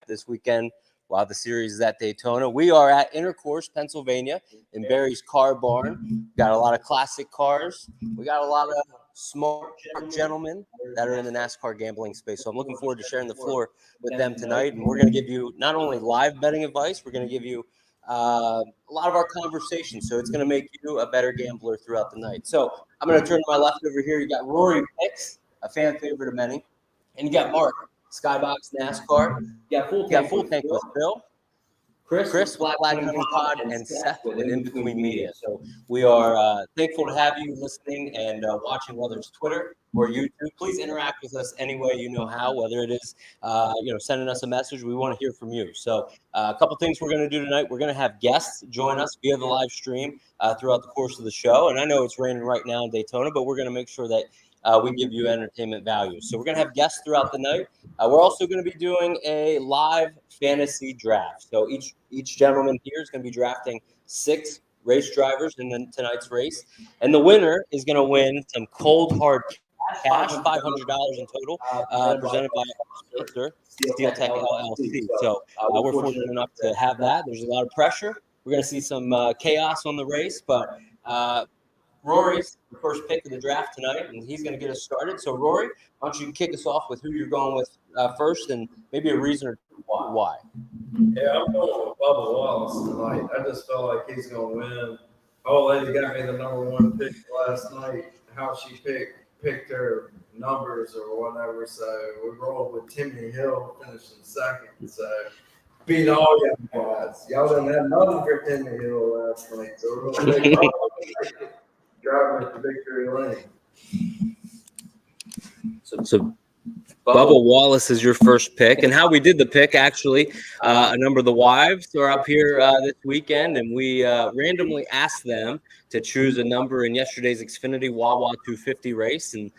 this weekend. While the series is at Daytona, we are at Intercourse, Pennsylvania, in Barry's Car Barn. Got a lot of classic cars. We got a lot of smart gentlemen that are in the NASCAR gambling space. So I'm looking forward to sharing the floor with them tonight. And we're going to give you not only live betting advice, we're going to give you a lot of our conversations. So it's going to make you a better gambler throughout the night. So I'm going to turn to my left over here. You got Rorypicks, a fan favorite of many, and you got Mark, SKYBOX NASCAR. You got full tank with Bill, Chris, Flag Hunting Pod, and Seth with In Between Media. So we are thankful to have you listening and watching, whether it's Twitter or YouTube. Please interact with us any way you know how, whether it is sending us a message. We want to hear from you. So a couple things we're going to do tonight. We're going to have guests join us via the live stream throughout the course of the show. And I know it's raining right now in Daytona, but we're going to make sure that we give you entertainment value. So we're going to have guests throughout the night. We're also going to be doing a live fantasy draft. So each gentleman here is going to be drafting 6 race drivers in tonight's race. And the winner is going to win some cold, hard cash, $500 in total, presented by our sponsor, Steel Tech LLC. So we're fortunate enough to have that. There's a lot of pressure. We're going to see some chaos on the race, but Rory's the first pick of the draft tonight, and he's going to get us started. So, Rory, why don't you kick us off with who you're going with first and maybe a reason or why? Yeah, I'm going with Bubba Wallace tonight. I just felt like he's going to win. Old lady got me the #1 pick last night, how she picked her numbers or whatever. So we rolled with Timmy Hill finishing second. So beat all y'all guys. Y'all didn't have nothing for Timmy Hill last night. So we're going to take driving at the victory lane. So Bubba Wallace is your first pick. And how we did the pick, actually, a number of the wives are up here this weekend, and we randomly asked them to choose a number in yesterday's Xfinity Wawa 250 race. And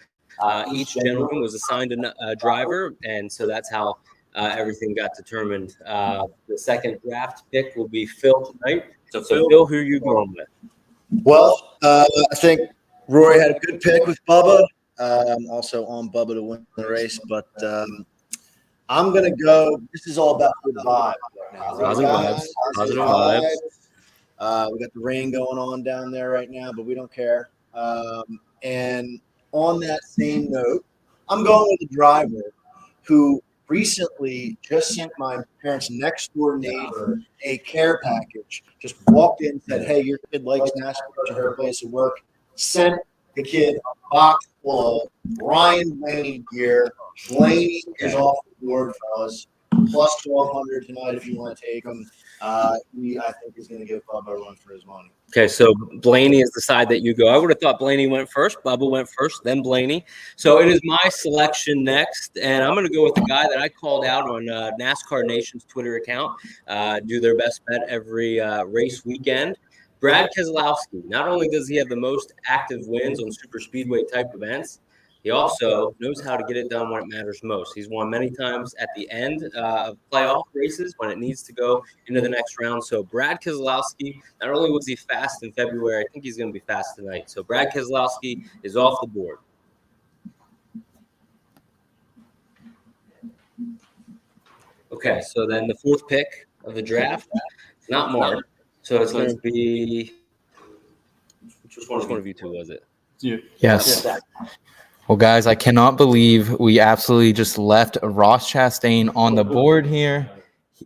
each gentleman was assigned a driver, and so that's how everything got determined. The second draft pick will be Phil tonight. So Phil, who are you going with? Well, I think Rory had a good pick with Bubba. Also on Bubba to win the race, but I'm going to go. This is all about good vibes right now. Positive vibes. We got the rain going on down there right now, but we don't care. And on that same note, I'm going with a driver who recently just sent my parents' next door neighbor a care package. Just walked in and said, "Hey, your kid likes NASCAR to her place of work." Sent the kid a box full of Ryan Blaney gear. Blaney is off the board, fellas. Plus 1,200 tonight if you want to take him. He, I think, is going to give Bubba a run for his money. Okay, so Blaney is the side that you go. I would have thought Blaney went first. Bubba went first, then Blaney. So it is my selection next, and I'm going to go with the guy that I called out on NASCAR Nation's Twitter account. Do their best bet every race weekend. Brad Keselowski. Not only does he have the most active wins on super speedway type events, he also knows how to get it done when it matters most. He's won many times at the end of playoff races when it needs to go into the next round. So Brad Keselowski, not only was he fast in February, I think he's going to be fast tonight. So Brad Keselowski is off the board. Okay, so then the fourth pick of the draft, it's not Mark. So it's going to be – which one of you two was it? Yes. Well, guys, I cannot believe we absolutely just left Ross Chastain on the board here.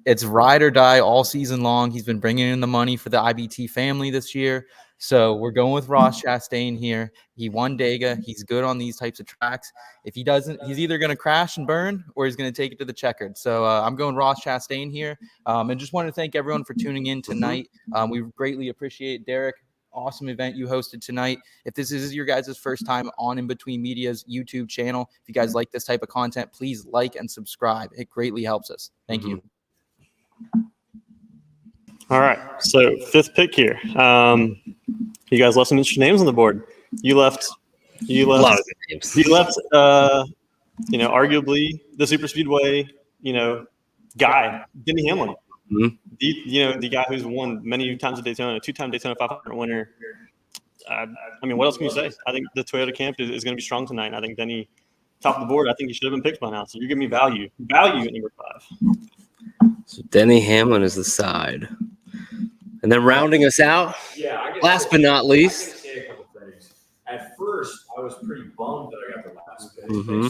It's ride or die all season long. He's been bringing in the money for the IBT family this year. So we're going with Ross Chastain here. He won Dega. He's good on these types of tracks. If he doesn't, he's either going to crash and burn or he's going to take it to the checkered. So I'm going Ross Chastain here. And just want to thank everyone for tuning in tonight. We greatly appreciate Derek. Awesome event you hosted tonight. If this is your guys' first time on In Between Media's YouTube channel, if you guys like this type of content, please like and subscribe. It greatly helps us. Thank you. All right. So fifth pick here. You guys left some interesting names on the board. You left A lot of good names. You left arguably the super speedway, guy, Denny Hamlin. Mm-hmm. The guy who's won many times at Daytona, 2-time Daytona 500 winner. What else can you say? I think the Toyota camp is going to be strong tonight. And I think Denny, top of the board, I think he should have been picked by now. So you're giving me value at number 5. So Denny Hamlin is the side. And then rounding us out, last but not least. I can say a couple things. At first, I was pretty bummed that I got the last pick.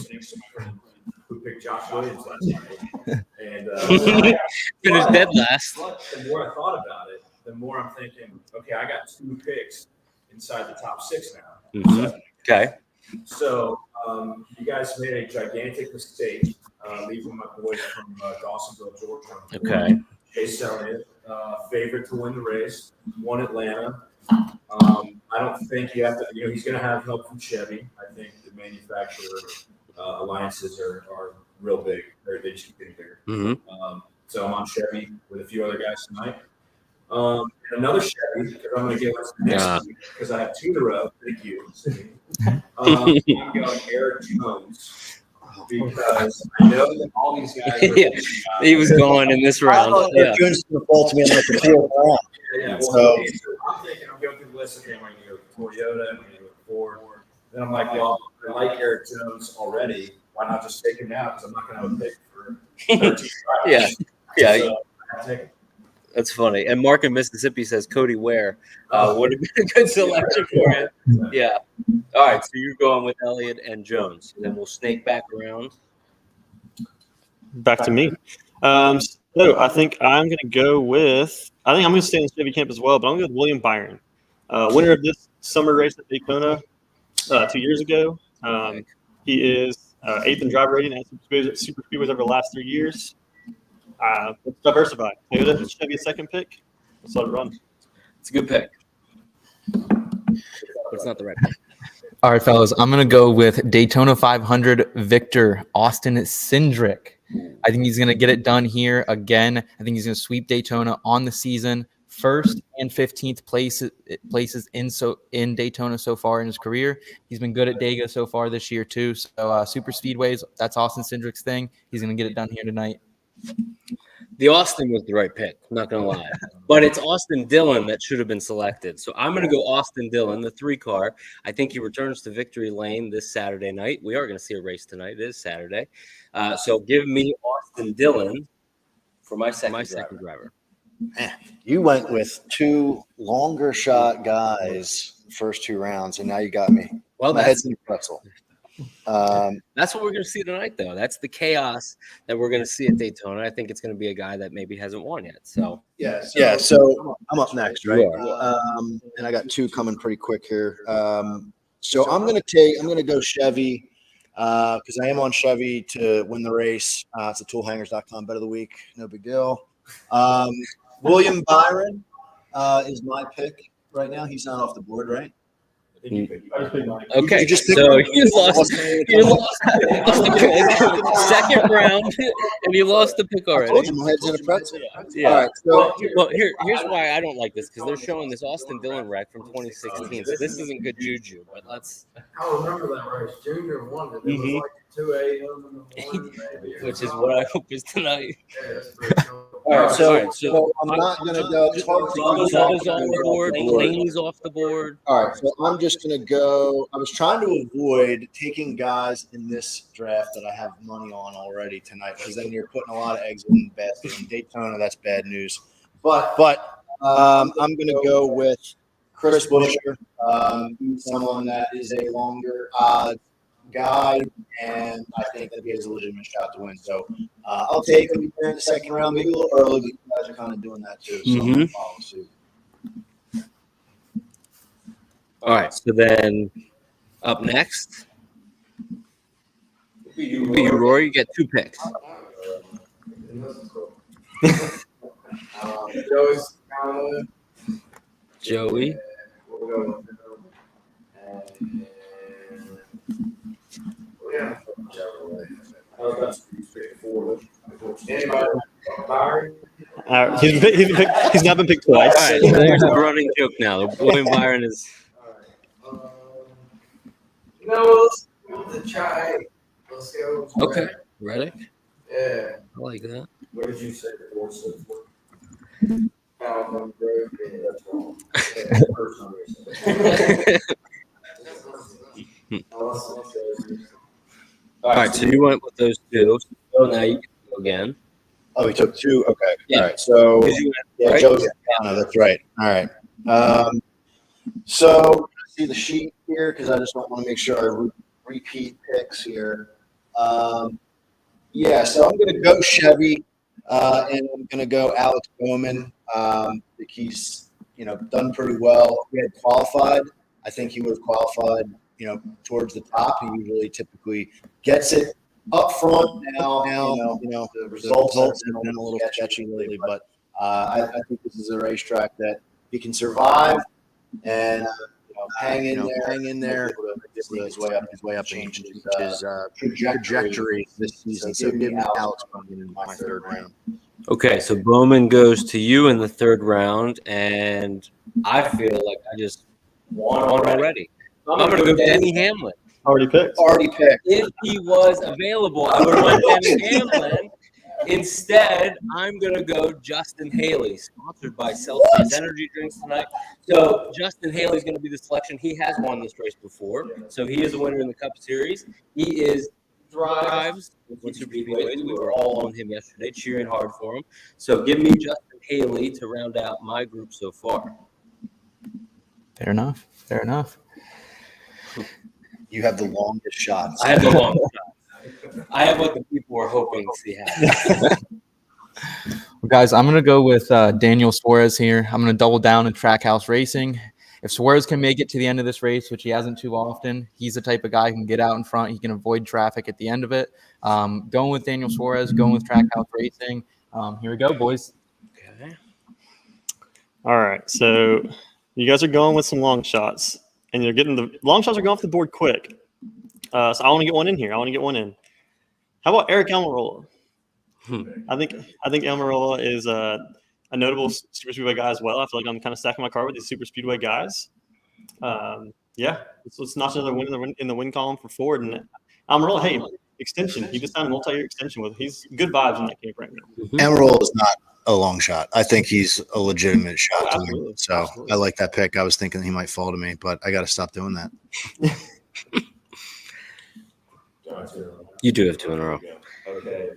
Thanks to my friend who picked Josh Williams last night. And Finished dead last. But the more I thought about it, the more I'm thinking, okay, I got 2 picks inside the top 6 now. Okay. So you guys made a gigantic mistake leaving my boys from Dawsonville, Georgia. Okay. Chase Elliott, favorite to win the race, won Atlanta. I don't think you have to, he's going to have help from Chevy. I think the manufacturer alliances are real big. They just keep getting bigger. So I'm on Chevy with a few other guys tonight. And another Chevy, because I'm going to give us the next week, because I have 2 in a row. Thank you. I'm going Eric Jones, because I know that all these guys are He was going in this round. Jones is going to fall to me on like the 4th round. So I'm thinking I'm going through the list. Okay, I'm going to go with Toyota. I'm going to go with Ford. Then I'm like, well, I like Eric Jones already. Why not just take him now? Because I'm not going to have a pick for 13 drivers. Yeah. So I take him. That's funny. And Mark in Mississippi says Cody Ware would have been a good selection for you. Yeah. All right. So you're going with Elliott and Jones. And then we'll snake back around. Back to me. So I think I'm going to go with – I think I'm going to stay in the Chevy camp as well, but I'm going to go with William Byron. Winner of this summer race at Daytona 2 years ago. He is 8th in driver rating at Super Speedways over the last 3 years. Let's diversify. Toyota, Chevy, second pick. Let's let it run. It's a good pick. But it's not the right pick. All right, fellas, I'm going to go with Daytona 500 victor Austin Cindric. I think he's going to get it done here again. I think he's going to sweep Daytona on the season. 1st and 15th places in Daytona so far in his career. He's been good at Daytona so far this year too. So Super Speedways, that's Austin Cindric's thing. He's going to get it done here tonight. The Austin was the right pick, I'm not going to lie. But it's Austin Dillon that should have been selected. So I'm going to go Austin Dillon, the 3-car. I think he returns to victory lane this Saturday night. We are going to see a race tonight. It is Saturday. So give me Austin Dillon for my second driver. You went with 2 longer shot guys first 2 rounds, and now you got me. Well, my head's in the pretzel. That's what we're going to see tonight, though. That's the chaos that we're going to see at Daytona. I think it's going to be a guy that maybe hasn't won yet. So So I'm up next, right? And I got 2 coming pretty quick here. So I'm going to go Chevy because I am on Chevy to win the race. It's a toolhangers.com bet of the week. No big deal. William Byron is my pick right now. He's not off the board, right? Okay, You just picked so him. you lost the pick. Second round, and you lost the pick I already. told you my head's in a pretzel. Yeah. All right, so Well, here's why I don't like this, because they're showing this Austin Dillon wreck from 2016. So this isn't good juju. But let's. I remember that race. Junior won it. It was like 2 a.m. in the morning, maybe. Which is what I hope is tonight. Yeah, that's pretty cool. all right, so so I'm not going to go. It's hard to Bubba's keep off track the board. Blaney's off the board. All right, so I'm just going to go. I was trying to avoid taking guys in this draft that I have money on already tonight, because then you're putting a lot of eggs in the basket. In Daytona, that's bad news. But I'm going to go with Chris Buescher, someone that is a longer guy, and I think that he has a legitimate shot to win. So I'll take him here in the second round, maybe a little early, but you guys are kind of doing that too. So I'll follow suit. All right, so then up next will be you, Rory. You get 2 picks. Joey's kind Joey. we'll go with him. Yeah. That's straightforward. Anybody? Byron? He's not been picked All twice. right, so there's the running joke now. William Byron is. Let's go the try. Let's go. Okay. Reddick? Yeah. I like that. What did you say before? Alabama Grove. Yeah, that's wrong. Yeah, first time. All right, so you went with those 2. So now you can go again. Oh, he took 2. Okay. Yeah. All right. So, 'Cause you went, right? Joe Gaetano, that's right. All right. So, see the sheet here because I just don't want to make sure I repeat picks here. Yeah, so I'm going to go Chevy, and I'm going to go Alex Bowman. I think he's, done pretty well. He had qualified. I think he would have qualified, towards the top. He usually typically gets it up front. Now, the results have been a little sketchy lately, but I think this is a racetrack that he can survive and hang in there, his way up, change his trajectory this season. So give me Alex Bowman in my third round. Okay, so Bowman goes to you in the third round, and I feel like I just won already. I'm going to go Denny Hamlin. Already picked. If he was available, I would have went Denny Hamlin. Instead, I'm going to go Justin Haley, sponsored by Celsius Energy Drinks tonight. So Justin Haley is going to be the selection. He has won this race before, so he is a winner in the Cup Series. He drives Super Speedways. We were all on him yesterday, cheering hard for him. So give me Justin Haley to round out my group so far. Fair enough. You have the longest shots. I have the longest shot. I have what the people were hoping to see happen. Well, guys, I'm going to go with Daniel Suarez here. I'm going to double down in Trackhouse Racing. If Suarez can make it to the end of this race, which he hasn't too often, he's the type of guy who can get out in front. He can avoid traffic at the end of it. Going with Daniel Suarez, going with Trackhouse Racing. Here we go, boys. Okay. All right. So you guys are going with some long shots, and you're getting the long shots are going off the board quick. So I want to get one in here. How about Eric Almirola? I think Almirola is a notable super speedway guy as well. I feel like I'm kind of stacking my card with these super speedway guys. Let's notch another win in the win column for Ford. And Almirola, hey, extension. He just signed a multi-year extension with. He's good vibes in that camp right now. Amarola is not a long shot. I think he's a legitimate shot to Absolutely. win. So I like that pick. I was thinking he might fall to me, but I got to stop doing that. You do have 2 in a row. Okay.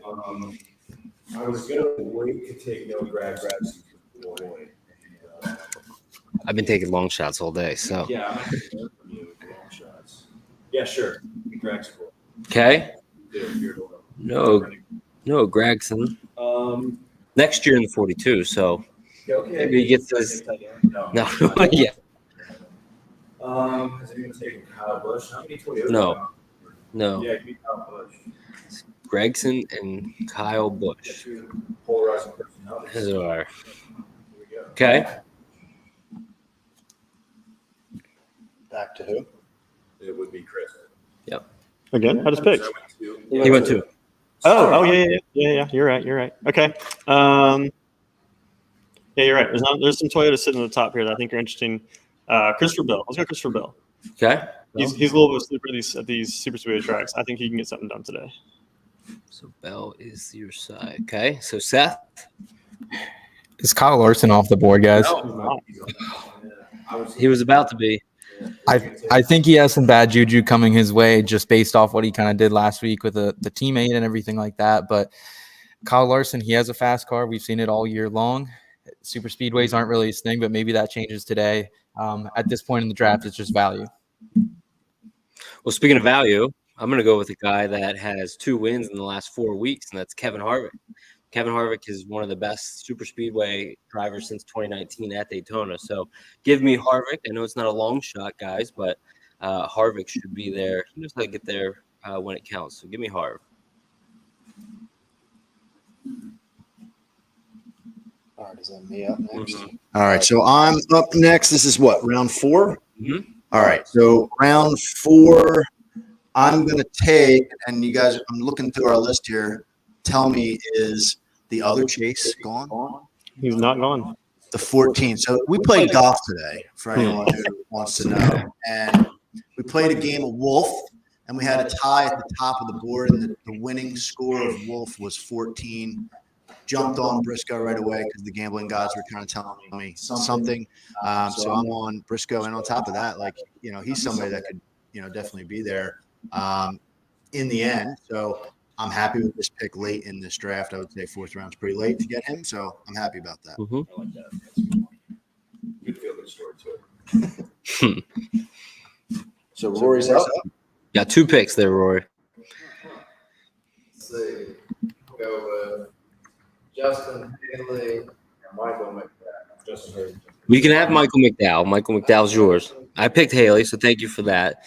I was gonna wait to take no grabs. I've been taking long shots all day, so. Yeah, I'm not gonna learn from you with long shots. Yeah, sure. Grabs cool. Okay. You're No, Gregson. Next year in the 42, so okay. maybe he gets this. No, yeah. Has anyone taken Kyle Busch? How many Toyota? No. Yeah, give me Kyle Busch. Gregson and Kyle Busch. Polarizing personalities. Those are. Here we go. Okay. Back to who? It would be Chris. Again, I just picked. So I went to- He went 2. Oh, yeah. You're right. Okay. Yeah, you're right. There's some Toyota sitting at the top here that I think are interesting. Christopher Bell. Let's go Christopher Bell. Okay. He's a little bit of a sleeper at these super speedway tracks. I think he can get something done today. So Bell is your side. Okay. So Seth. Is Kyle Larson off the board, guys? He was about to be. I think he has some bad juju coming his way just based off what he kind of did last week with the teammate and everything like that. But Kyle Larson, he has a fast car. We've seen it all year long. Super speedways aren't really his thing, but maybe that changes today. At this point in the draft, it's just value. Well, speaking of value, I'm going to go with a guy that has 2 wins in the last 4 weeks, and that's Kevin Harvick. Kevin Harvick is one of the best super speedway drivers since 2019 at Daytona. So give me Harvick. I know it's not a long shot, guys, but Harvick should be there. He knows how to get there when it counts. So give me Harv. All right, is that me up next? All right, so I'm up next. This is what, round 4? Mm-hmm. All right, so round 4, I'm going to take, and you guys, I'm looking through our list here. Tell me, is the other Chase gone? He's not gone. The 14. So we played golf today, for anyone who wants to know. And we played a game of Wolf, and we had a tie at the top of the board, and the winning score of Wolf was 14. Jumped on Briscoe right away because the gambling gods were kind of telling me something. So I'm on Briscoe, and on top of that, he's somebody that could, definitely be there in the end. So I'm happy with this pick late in this draft. I would say 4th round's pretty late to get him, so I'm happy about that. Mhm. I like that. That's good feel good story to it. So Rory's up. Got 2 picks there, Rory. Let's see. Go with Justin Haley and Michael McDowell. Justin Hurd. We can have Michael McDowell. Michael McDowell's yours. I picked Haley, so thank you for that.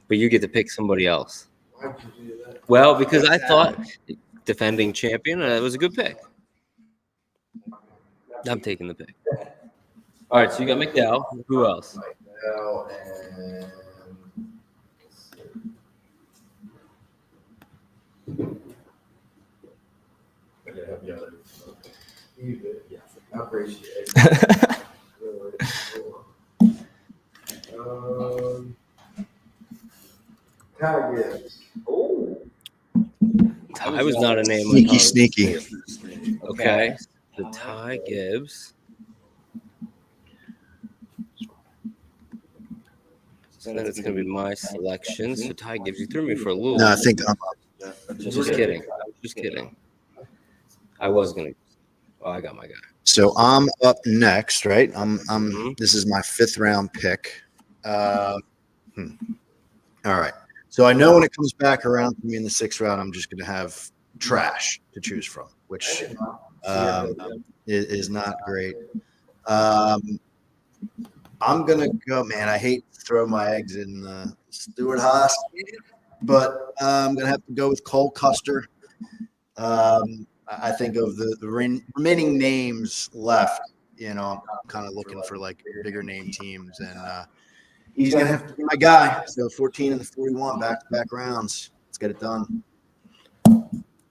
But you get to pick somebody else. Why'd you do that? Well, because I thought defending champion, it was a good pick. I'm taking the pick. All right, so you got McDowell. Who else? McDowell and I gotta help you out. you did. Yeah. I appreciate it. Ty Gibbs. Oh. Ty was not a name. I thought. Sneaky. Okay, the Ty Gibbs. And then it's going to be my selection. So Ty Gibbs, you threw me for a loop. No, I think I'm up. Just kidding. Just kidding. I was going to. Oh, I got my guy. So I'm up next, right? Mhm. This is my 5th round pick. All right. So I know when it comes back around for me in the 6th round, I'm just going to have trash to choose from, which is not great. I'm going to go, man. I hate to throw my eggs in Stuart Haas, but I'm going to have to go with Cole Custer. I think of the remaining names left, I'm kind of looking for like bigger name teams, and he's going to have to be my guy. So 14 and the 41 back-to-back rounds. Let's get it done.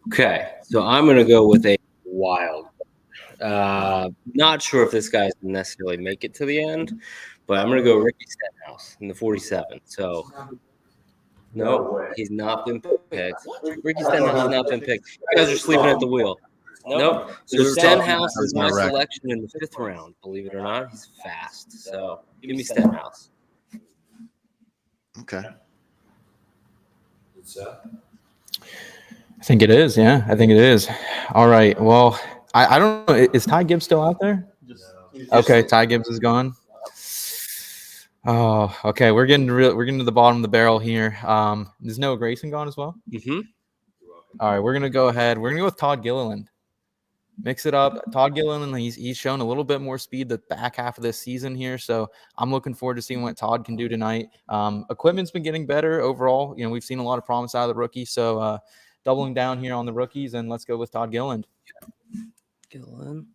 Okay, so I'm going to go with a wild. Not sure if this guy's gonna necessarily make it to the end, but I'm going to go Ricky Stenhouse in the 47. So, no, he's not been picked. Ricky Stenhouse has not been picked. You guys are sleeping at the wheel. Nope. So Stenhouse is my selection in the 5th round. Believe it or not, he's fast. So give me Stenhouse. Okay. I think it is. Yeah, I think it is. All right. Well, I don't know. Is Ty Gibbs still out there? Okay, Ty Gibbs is gone. Oh, okay. We're getting to the bottom of the barrel here. Is Noah Grayson gone as well? Mm-hmm. All right, we're gonna go ahead. We're gonna go with Todd Gilliland. Mix it up. Todd Gilliland, he's shown a little bit more speed the back half of this season here, so I'm looking forward to seeing what Todd can do tonight. Equipment's been getting better overall. We've seen a lot of promise out of the rookie, so doubling down here on the rookies, and let's go with Todd Gilliland. Gilliland.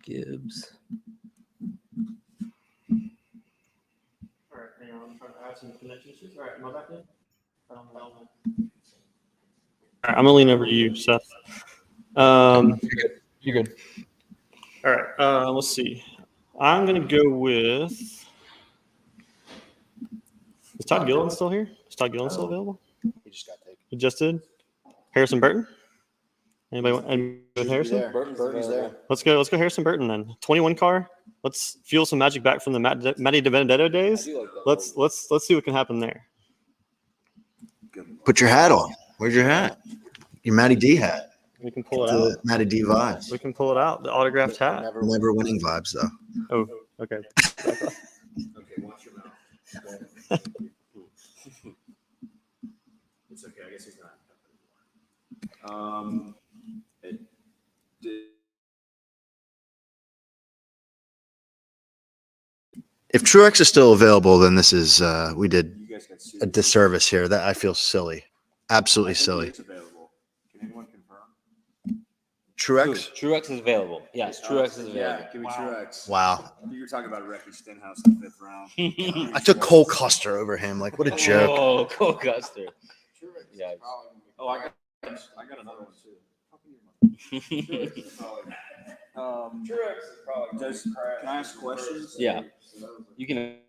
Gibbs. All right, hang on. I'm trying to add some connection issues. All right, am I back in? All right, I'm gonna lean over to you, Seth. You're good. All right, let's see. I'm gonna go with. Is Todd Gilliland still here? Is Todd Gilliland still available? He just got taken. He just did. Harrison Burton. Anybody with Harrison? Burton's there. Let's go Harrison Burton then. 21 car. Let's fuel some magic back from the Matty DiBenedetto days. Let's see what can happen there. Put your hat on. Where's your hat? Your Matty D hat. We can pull it The out. Matty D vibes. We can pull it out. The autographed hat. Never winning vibes though. Oh, okay. Okay, watch your mouth. It's okay. I guess he's not anymore. If Truex is still available, then this is we did You guys got sued. a disservice here. That I feel silly, absolutely silly. It's available. Can anyone confirm? Truex. Truex is available. Yes, Truex is Yeah, available. give me Truex. Wow, You were talking about Ricky Stenhouse in the 5th round. I took Cole Custer over him. Like what a joke. Oh, Cole Custer. Yeah. Oh, I got another one too. Truex is probably. Can I ask questions? Yeah. You can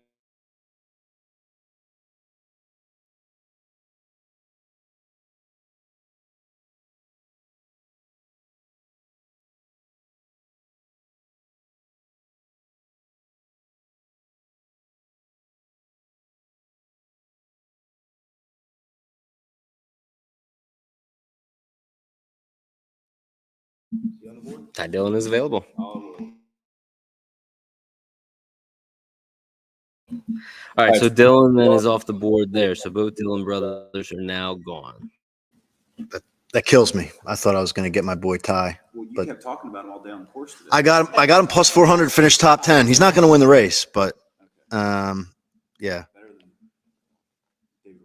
Ty Dillon is available. All right, so Dillon then is off the board there. So both Dillon brothers are now gone. That kills me. I thought I was going to get my boy Ty. Well, you But kept talking about him all day on the course today. I got him plus 400, finish top 10. He's not going to win the race, but yeah. Better than David.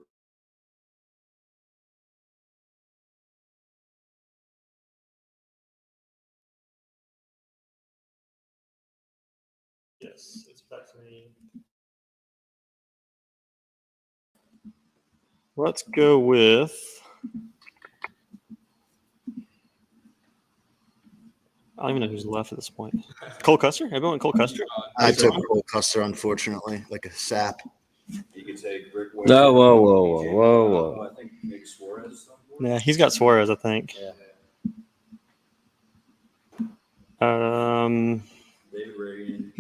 Yes, it's back to me. Let's go with. I don't even know who's left at this point. Cole Custer? Everyone, Cole Custer? I took Cole Custer, unfortunately, like a sap. You could take Rick Ware. No, whoa. I think maybe Suarez is on board. Yeah, he's got Suarez, I think. Yeah. David Reagan.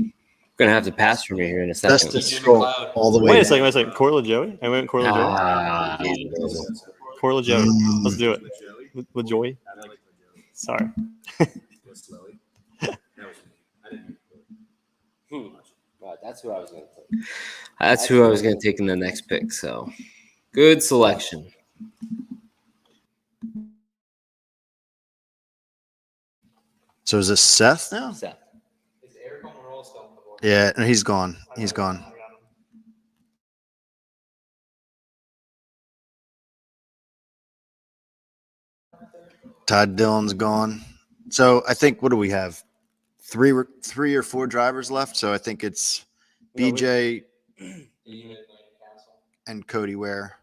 We're gonna have to pass from you here in a second. That's the scroll all the way Wait a down. second. Corla Joey? I went Corla Joey. Ah, Corla Joey. Let's do it. With Joey. I like Joey. Sorry. With Slelly. That was me. I didn't mean right, that's who I was gonna take. That's who I was gonna take in the next pick. So good selection. So is this Seth now? Seth. Yeah, no, he's gone. He's gone. Todd Dillon's gone. So I think, what do we have? Three or four drivers left. So I think it's BJ and Cody Ware.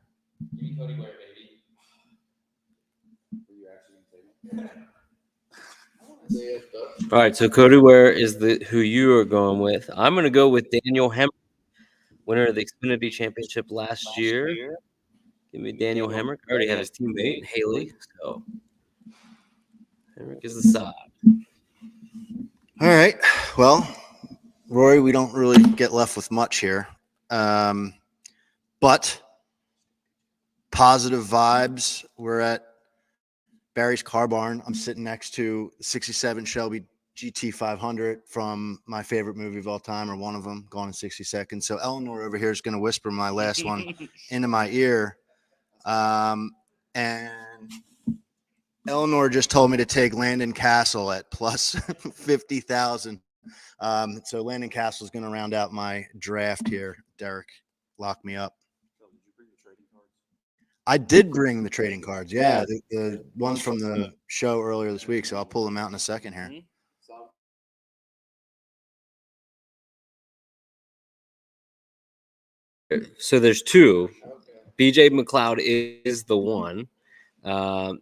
All right, so Cody Ware is who you are going with. I'm going to go with Daniel Hemrick, winner of the Xfinity Championship last year. Give me Daniel Hemrick. I already have his teammate, Haley. So Hemrick is the side. All right. Well, Rory, we don't really get left with much here. But positive vibes. We're at Barry's Car Barn. I'm sitting next to 67 Shelby GT 500 from my favorite movie of all time, or one of them, Gone in 60 Seconds. So Eleanor over here is going to whisper my last one into my ear. And Eleanor just told me to take Landon Castle at plus 50,000. So Landon Castle is going to round out my draft here. Derek, lock me up. I did bring the trading cards. Yeah, the ones from the show earlier this week. So I'll pull them out in a second here. So there's two. BJ McLeod is the one. And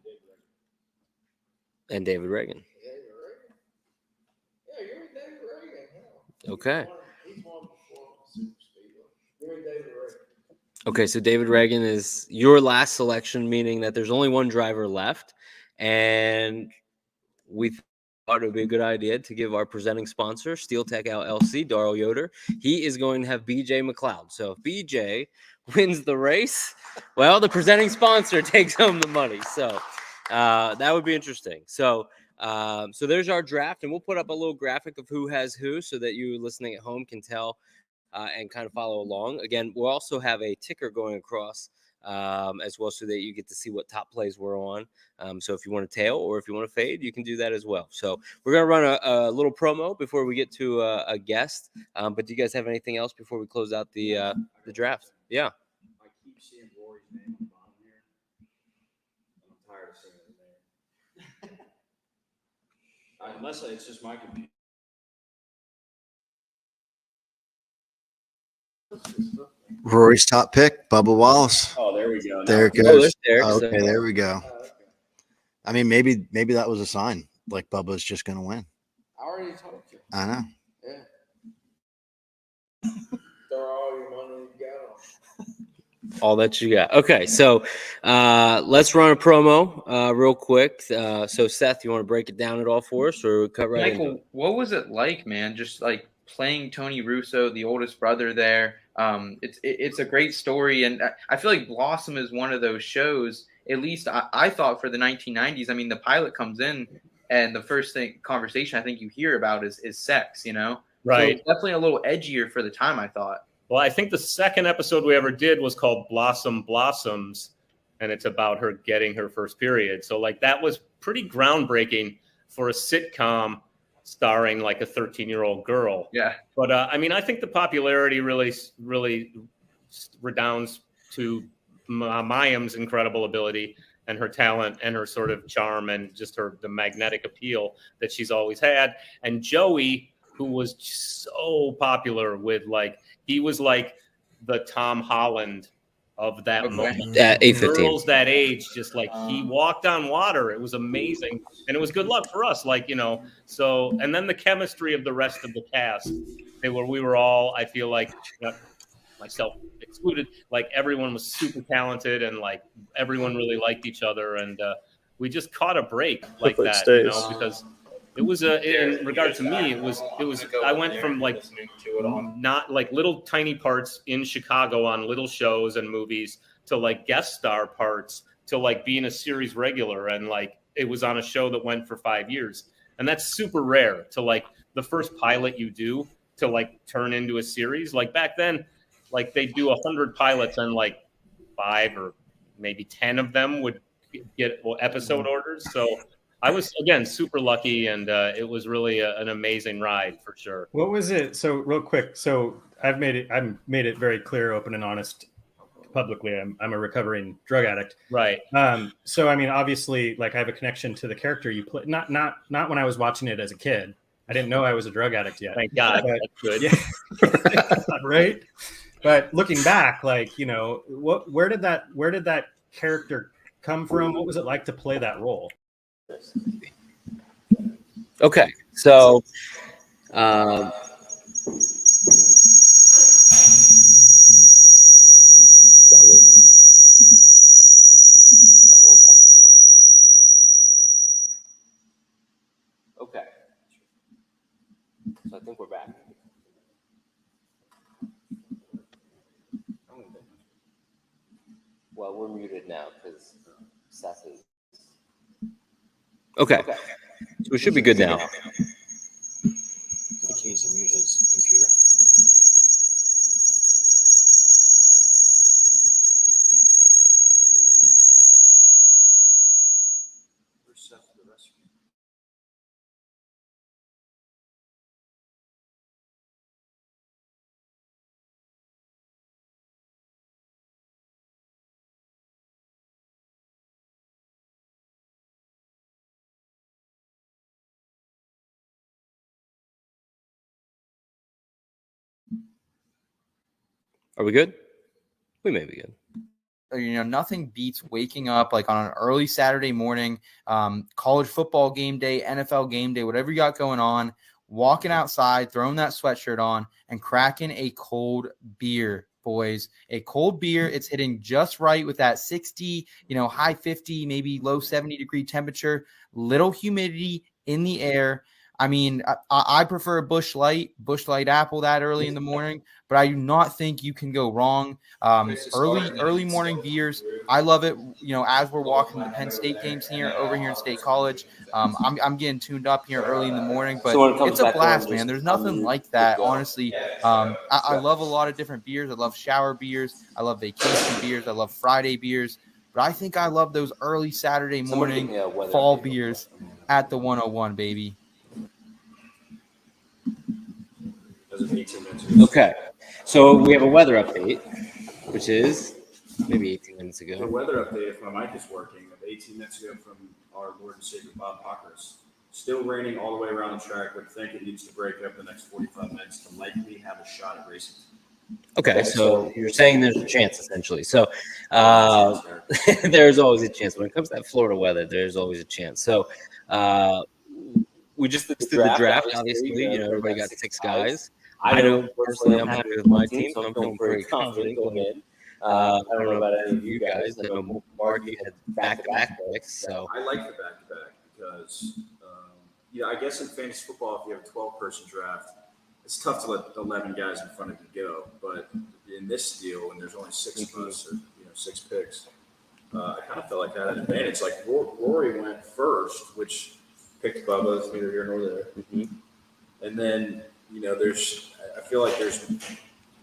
David Reagan. Okay. Okay, so David Reagan is your last selection, meaning that there's only one driver left. And we thought it would be a good idea to give our presenting sponsor, Steel Tech LLC, Darrell Yoder. He is going to have BJ McLeod. So if BJ wins the race, well, the presenting sponsor takes home the money. So that would be interesting. So there's our draft, and we'll put up a little graphic of who has who so that you listening at home can tell and kind of follow along. Again, we'll also have a ticker going across as well so that you get to see what top plays we're on. So if you want to tail or if you want to fade, you can do that as well. So we're going to run a little promo before we get to a guest. But do you guys have anything else before we close out the draft? Yeah. I keep seeing Rory's name on the bottom here. I'm tired of seeing his name. Unless it's just my computer. Rory's top pick, Bubba Wallace. Oh, there we go. There it Oh, goes. there's Derek. Okay, there we go. I mean, maybe that was a sign, like Bubba's just going to win. I already told you. I know. Yeah. Throw all your money you got on. All that you got. Okay, so let's run a promo real quick. So Seth, you want to break it down at all for us, or cut right into Michael, it? what was it like, man? Just like playing Tony Russo, the oldest brother there. It's a great story, and I feel like Blossom is one of those shows. At least I thought for the 1990s. I mean, the pilot comes in and the first conversation I think you hear about is sex, you know? Right. So it's definitely a little edgier for the time, I thought. Well, I think the second episode we ever did was called Blossom Blossoms, and it's about her getting her first period. So like that was pretty groundbreaking for a sitcom starring like a 13-year-old girl. Yeah. But I mean, I think the popularity really redounds to Mayim's incredible ability and her talent and her sort of charm and just the magnetic appeal that she's always had. And Joey, who was so popular with he was like the Tom Holland of that moment. At 8:15. Girls that age, just like he walked on water. It was amazing. And it was good luck for us. So, and then the chemistry of the rest of the cast, we were all, I feel like, myself excluded, like everyone was super talented and like everyone really liked each other. And we just caught a break like that, because it was in regard to me, it was, I went from not like little tiny parts in Chicago on little shows and movies to like guest star parts to like being a series regular. And like, it was on a show that went for 5 years. And that's super rare to like the first pilot you do to like turn into a series. Like back then, like they do 100 pilots and like 5 or maybe 10 of them would get episode orders. So I was, again, super lucky, and it was really an amazing ride for sure. What was it? So real quick. So I've made it very clear, open and honest publicly. I'm a recovering drug addict. Right. So, I mean, obviously, like I have a connection to the character you play. Not when I was watching it as a kid. I didn't know I was a drug addict yet. Thank God. But, that's good. Yeah. Right. But looking back, like, you know, where did that character come from? What was it like to play that role? Okay, so okay, so I think we're back. Well, we're muted now because Seth is. Okay, so we should be good now. The keys to mute his computer. Where's Seth for the rest of you? Are we good? We may be good. You know, nothing beats waking up like on an early Saturday morning, college football game day, NFL game day, whatever you got going on, walking outside, throwing that sweatshirt on, and cracking a cold beer, boys. A cold beer, it's hitting just right with that 60, high 50, maybe low 70 degree temperature, little humidity in the air. I mean, I prefer a Busch Light apple that early in the morning, but I do not think you can go wrong. Early morning beers, I love it. As we're walking the Penn State games over here in State College, I'm getting tuned up here early in the morning, but it's a blast, man. There's nothing like that, honestly. I love a lot of different beers. I love shower beers. I love vacation beers. I love Friday beers. But I think I love those early Saturday morning fall beers at the 101, baby. Okay, so we have a weather update, which is maybe 18 minutes ago. The weather update, if my mic is working, 18 minutes ago from our Lord and Savior Bob Pockers. Still raining all the way around the track, but think it needs to break up the next 45 minutes to likely have a shot at racing. Okay, so you're saying there's a chance, essentially. So there's always a chance. When it comes to that Florida weather, there's always a chance. So we just did the draft, obviously. Everybody got 6 guys. I know personally I'm happy with my team, so I'm feeling pretty confident going in. I don't know about any of you guys. I know Mark, you had back-to-back picks. So I like the back-to-back because, I guess in fantasy football, if you have a 12-person draft, it's tough to let 11 guys in front of you go. But in this deal, when there's only 6 of us, or 6 picks, I kind of felt like I had an advantage. Like Rory went first, which picked Bubba. It's neither here nor there. Mm-hmm. And then, I feel like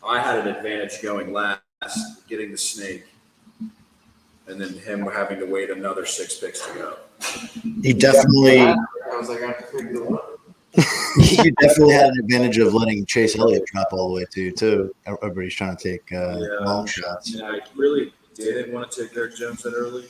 I had an advantage going last, getting the snake, and then him having to wait another 6 picks to go. He definitely, I was like, I have to pick the one. you definitely had an advantage of letting Chase Elliott drop all the way too. Everybody's trying to take long shots. And I really didn't want to take Eric Jones that early.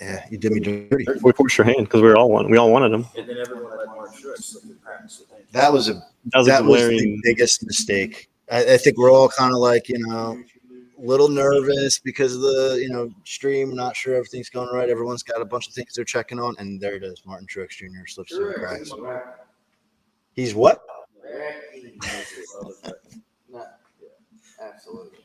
Yeah, you did me dirty. We forced your hand because we all wanted him. And then everyone had Mark Truex slipped in packs. So thank you. That was the biggest mistake. I think we're all kind of like, a little nervous because of the, stream, not sure everything's going right. Everyone's got a bunch of things they're checking on, and there it is. Martin Truex Jr. slips through the cracks. He's what? Absolutely.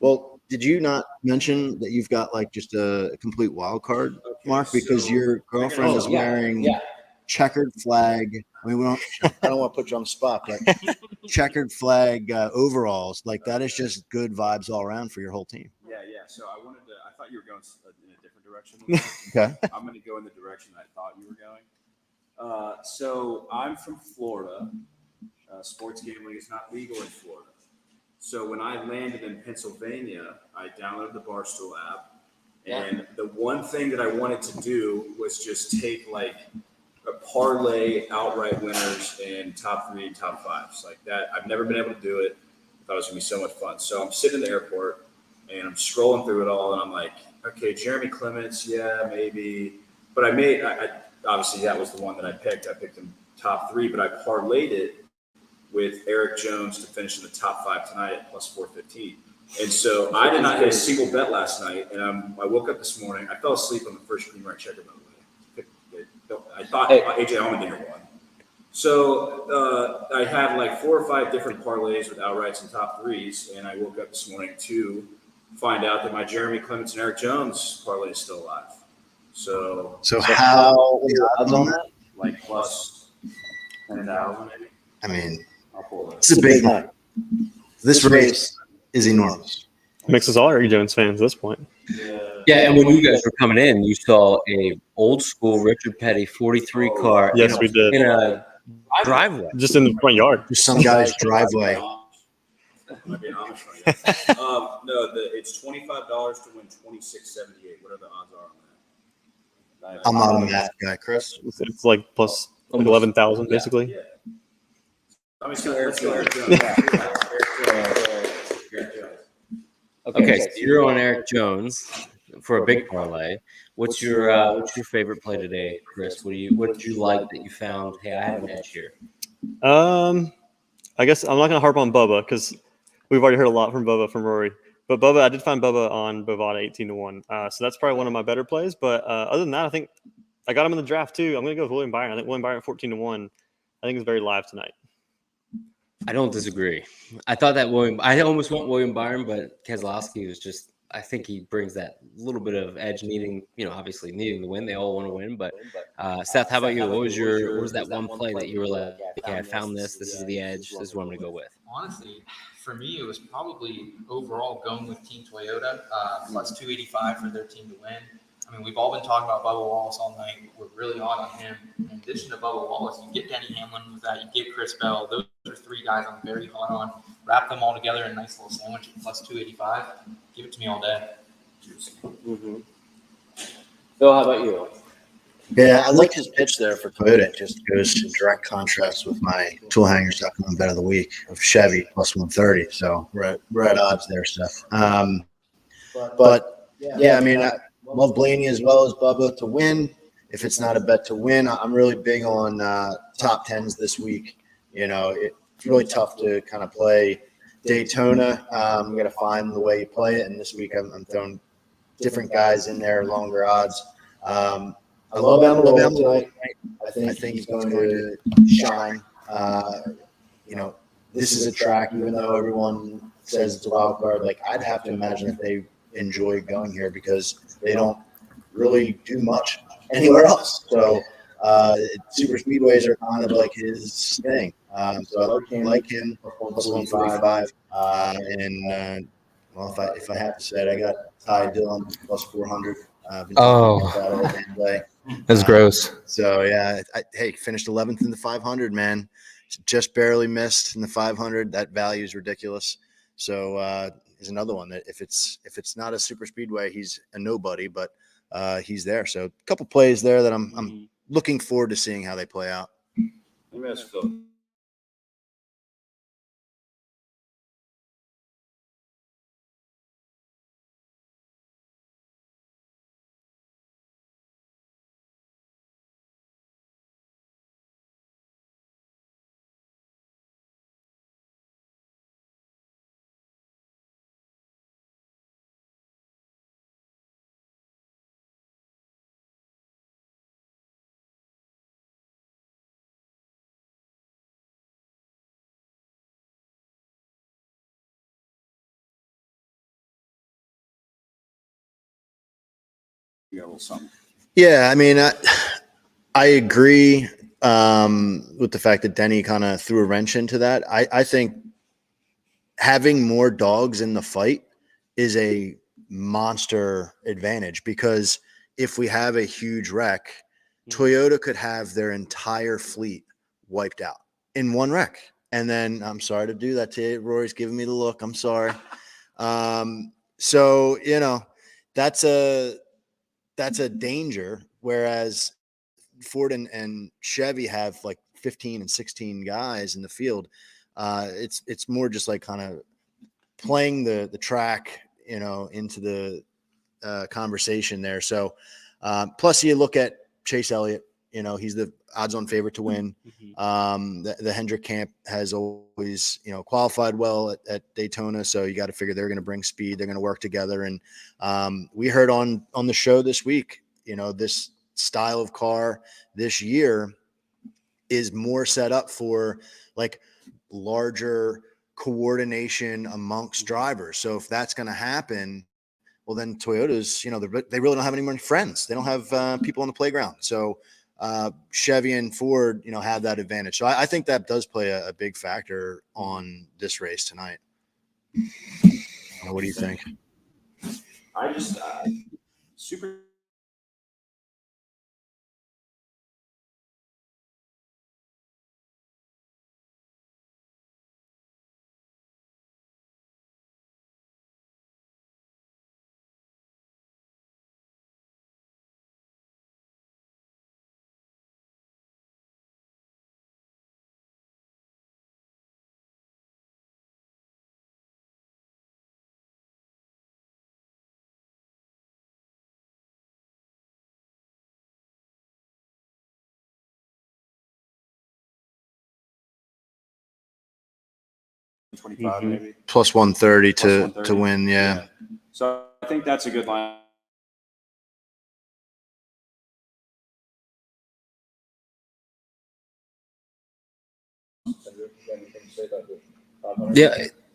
Well, did you not mention that you've got like just a complete wild card, Mark? Because your girlfriend is wearing checkered flag. I mean, I don't want to put you on the spot, but checkered flag overalls. Like that is just good vibes all around for your whole team. Yeah. So I thought you were going in a different direction. Okay. I'm going to go in the direction I thought you were going. So I'm from Florida. Sports gambling is not legal in Florida. So when I landed in Pennsylvania, I downloaded the Barstool app. And the one thing that I wanted to do was just take like a parlay outright winners and top 3 and top 5s like that. I've never been able to do it. I thought it was going to be so much fun. So I'm sitting in the airport and I'm scrolling through it all. And I'm like, okay, Jeremy Clements. Yeah, maybe. But I obviously that was the one that I picked. I picked him top 3, but I parlayed it with Eric Jones to finish in the top 5 tonight at plus 415. And so I did not hit a single bet last night. And I woke up this morning. I fell asleep on the first green right checker, by the way. I thought AJ Allmendinger won. So I had like 4 or 5 different parlays with outrights and top 3s. And I woke up this morning to find out that my Jeremy Clements and Eric Jones parlay is still alive. So how are the odds on that? Like plus 10,000 maybe. I mean, I'll pull it. it's a big night. This race is enormous. Makes us all Eric Jones fans at this point. Yeah, and when you guys were coming in, you saw a old school Richard Petty 43 car. Yes, we did. In a driveway. Just in the front yard. Just some guy's driveway. Might be an Amish one, yeah. No, it's $25 to win $26.78. What are the odds are on that? I'm not a math guy, Chris. It's like plus like 11,000 basically. Yeah. Let's go Eric Jones. Okay, so you're on Eric Jones for a big parlay. What's your favorite play today, Chris? What did you like that you found? Hey, I have an edge here. I guess I'm not gonna harp on Bubba because we've already heard a lot from Bubba from Rory. But Bubba, I did find Bubba on Bovada 18-1. So that's probably one of my better plays. But other than that, I think I got him in the draft too. I'm gonna go with William Byron. I think William Byron 14-1. I think it's very live tonight. I don't disagree. I thought that I almost went William Byron, but Keselowski was just, I think he brings that little bit of edge obviously needing to win. They all want to win. But Seth, how about you? What was that one play that you were like, okay, I found this. This is the edge. This is what I'm going to go with. Honestly, for me, it was probably overall going with Team Toyota, plus 285 for their team to win. I mean, we've all been talking about Bubba Wallace all night. We're really hot on him. In addition to Bubba Wallace, you get Denny Hamlin with that. You get Chris Bell. Those are 3 guys I'm very hot on. Wrap them all together in a nice little sandwich at plus 285. Give it to me all day. Mm-hmm. Phil, how about you? Yeah, I like his pitch there for Toyota. It just goes in direct contrast with my toolhangers.com bet of the week of Chevy plus 130. So we're at odds there, Seth. But yeah, I mean, I love Blaney as well as Bubba to win. If it's not a bet to win, I'm really big on top 10s this week. It's really tough to kind of play Daytona. You got to find the way you play it. And this week I'm throwing different guys in there, longer odds. I love Alabama tonight. I think he's going to shine. This is a track, even though everyone says it's a wild card, like I'd have to imagine that they enjoy going here because they don't really do much anywhere else. So super speedways are kind of like his thing. So I like him plus 145. If I have to say it, I got Ty Dillon plus 400. That's gross. So yeah, hey, finished 11th in the 500, man. Just barely missed in the 500. That value is ridiculous. So is another one that if it's not a super speedway, he's a nobody, but he's there. So a couple plays there that I'm looking forward to seeing how they play out. Let me ask Phil. You got a little something. Yeah, I mean, I agree with the fact that Denny kind of threw a wrench into that. I think having more dogs in the fight is a monster advantage because if we have a huge wreck, Toyota could have their entire fleet wiped out in one wreck. And then I'm sorry to do that to you. Rory's giving me the look. I'm sorry. So, that's a danger. Whereas Ford and Chevy have like 15 and 16 guys in the field. It's more just like kind of playing the track, into the conversation there. So plus you look at Chase Elliott, he's the odds-on favorite to win. The Hendrick camp has always, qualified well at Daytona. So you got to figure they're going to bring speed. They're going to work together. And we heard on the show this week, this style of car this year is more set up for like larger coordination amongst drivers. So if that's going to happen, well, then Toyota's, they really don't have any more friends. They don't have people on the playground. So Chevy and Ford, have that advantage. So I think that does play a big factor on this race tonight. What do you think? I just super. Maybe Plus 130 Plus to 130. win. Yeah. So I think that's a good line.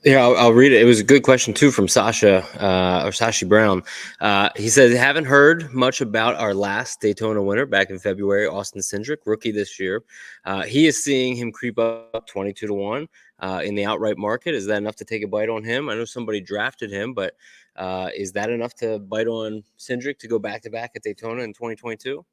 Yeah, I'll read it. It was a good question too from Sasha or Sashi Brown. He says, haven't heard much about our last Daytona winner back in February, Austin Cindric, rookie this year. He is seeing him creep up 22-1 in the outright market. Is that enough to take a bite on him? I know somebody drafted him, but is that enough to bite on Cindric to go back-to-back at Daytona in 2022?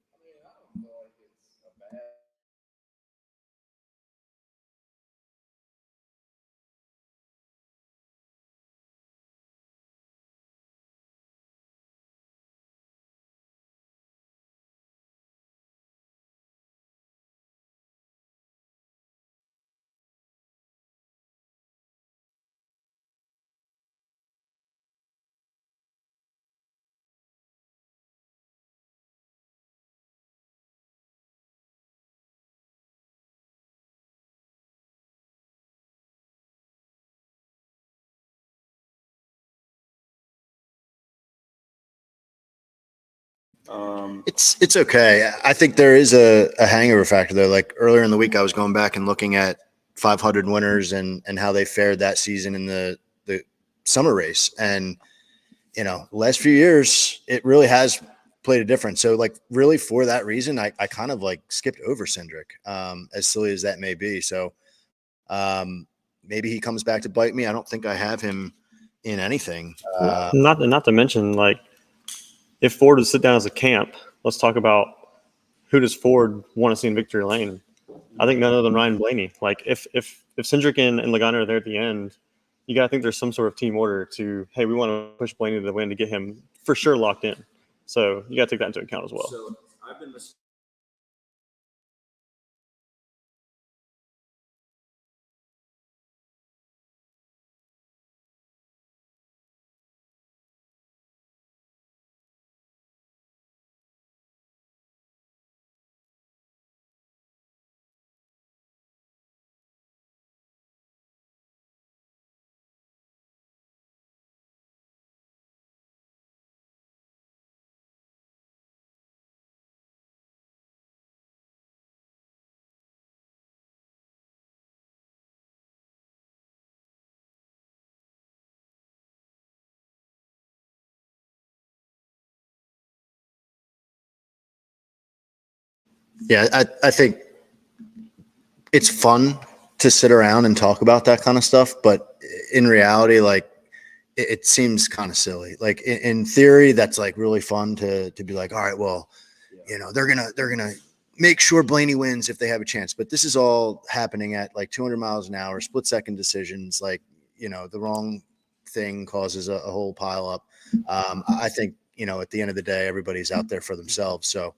It's okay. I think there is a hangover factor though. Like earlier in the week, I was going back and looking at 500 winners and how they fared that season in the summer race. And, last few years, it really has played a difference. So like really for that reason, I kind of like skipped over Cindric, as silly as that may be. So maybe he comes back to bite me. I don't think I have him in anything. Not to mention, like, if Ford would sit down as a camp, let's talk about who does Ford want to see in victory lane? I think none other than Ryan Blaney. Like if Cindric and Logano are there at the end, you got to think there's some sort of team order to, hey, we want to push Blaney to the win to get him for sure locked in. So you got to take that into account as well. So I've been Yeah, I think it's fun to sit around and talk about that kind of stuff, but in reality, like it seems kind of silly. Like in theory, that's like really fun to be like, all right, well, you know, they're gonna make sure Blaney wins if they have a chance. But this is all happening at like 200 miles an hour, split second decisions. Like, you know, the wrong thing causes a whole pile up. I think, you know, at the end of the day, everybody's out there for themselves. So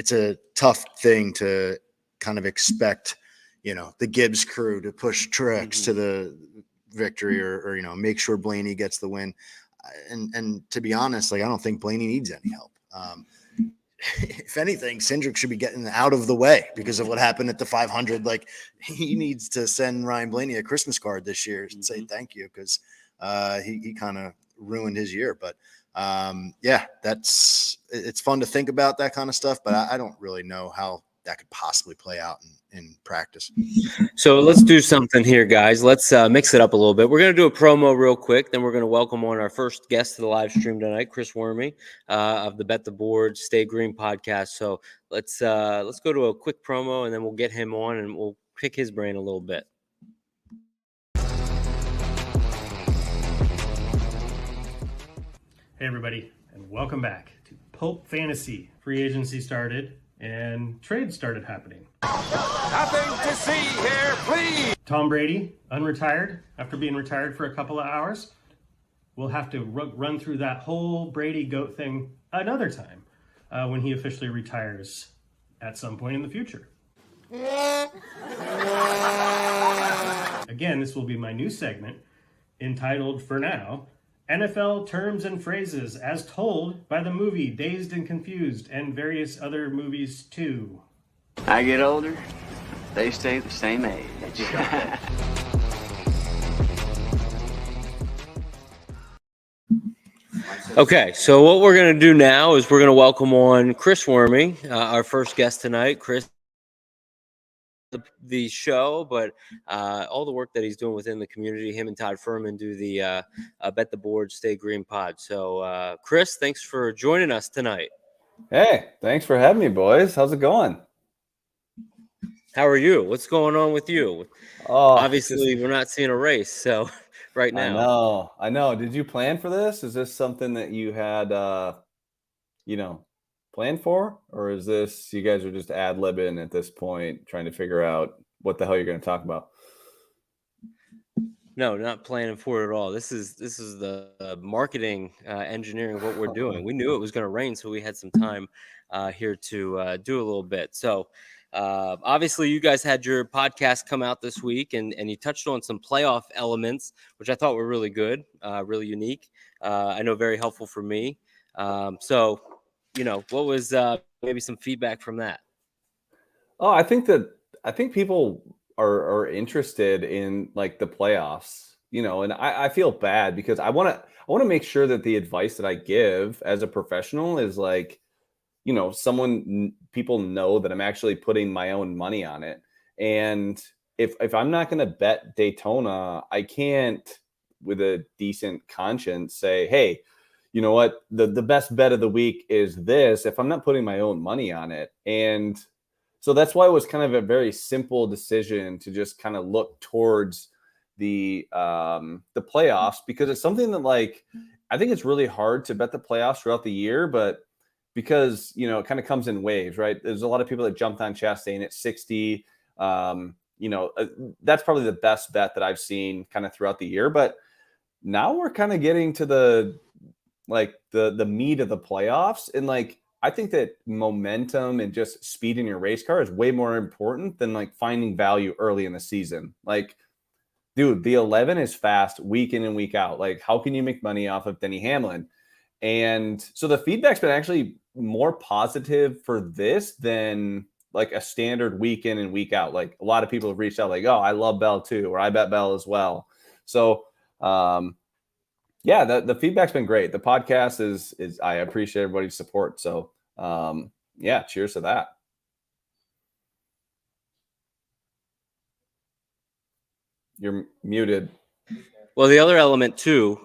it's a tough thing to kind of expect, you know, the Gibbs crew to push Truex to the victory or, you know, make sure Blaney gets the win. And to be honest, like, I don't think Blaney needs any help. If anything, Cindric should be getting out of the way because of what happened at the 500. Like, he needs to send Ryan Blaney a Christmas card this year and say thank you, because he kind of ruined his year. But yeah, it's fun to think about that kind of stuff, but I don't really know how that could possibly play out in practice. So let's do something here, guys. Let's mix it up a little bit. We're going to do a promo real quick. Then we're going to welcome on our first guest to the live stream tonight, Chris Wormy of the Bet the Board Stay Green podcast. So let's go to a quick promo, and then we'll get him on and we'll pick his brain a little bit. Hey, everybody, and welcome back to Pulp Fantasy. Free agency started and trades started happening. Nothing to see here, please. Tom Brady, unretired after being retired for a couple of hours. We'll have to run through that whole Brady GOAT thing another time when he officially retires at some point in the future. Again, this will be my new segment entitled, for now, NFL Terms and Phrases as told by the movie Dazed and Confused and various other movies too. I get older, they stay the same age. Okay, so what we're going to do now is we're going to welcome on Chris Wormy, our first guest tonight. Chris, the show, but all the work that he's doing within the community. Him and Todd Furman do the Bet the Board Stay Green pod. So Chris, thanks for joining us tonight. Hey, thanks for having me, boys. How's it going? How are you? What's going on with you? Oh, obviously we're not seeing a race, so right now. I know. Did you plan for this? Is this something that you had planned for, or is this you guys are just ad-libbing at this point, trying to figure out what the hell you're going to talk about? No, not planning for it at all. This is the marketing engineering of what we're doing. We knew it was going to rain, so we had some time here to do a little bit. So obviously you guys had your podcast come out this week, and you touched on some playoff elements, which I thought were really good, really unique. I know very helpful for me. So, what was maybe some feedback from that? Oh, I think people are interested in like the playoffs, and I feel bad because I want to make sure that the advice that I give as a professional is like, people know that I'm actually putting my own money on it. And if I'm not going to bet Daytona, I can't with a decent conscience say, hey, you know what, the best bet of the week is this, if I'm not putting my own money on it. And so that's why it was kind of a very simple decision to just kind of look towards the playoffs, because it's something that, like, I think it's really hard to bet the playoffs throughout the year, but because, you know, it kind of comes in waves, right? There's a lot of people that jumped on Chastain at 60. You know, that's probably the best bet that I've seen kind of throughout the year. But now we're kind of getting to the meat of the playoffs. And like, I think that momentum and just speed in your race car is way more important than like finding value early in the season. Like, dude, the 11 is fast week in and week out. Like, how can you make money off of Denny Hamlin? And so the feedback's been actually more positive for this than like a standard week in and week out. Like, a lot of people have reached out like, oh, I love Bell too, or I bet Bell as well. So, yeah, the feedback's been great. The podcast is I appreciate everybody's support. So, yeah, cheers to that. You're muted. Well, the other element too,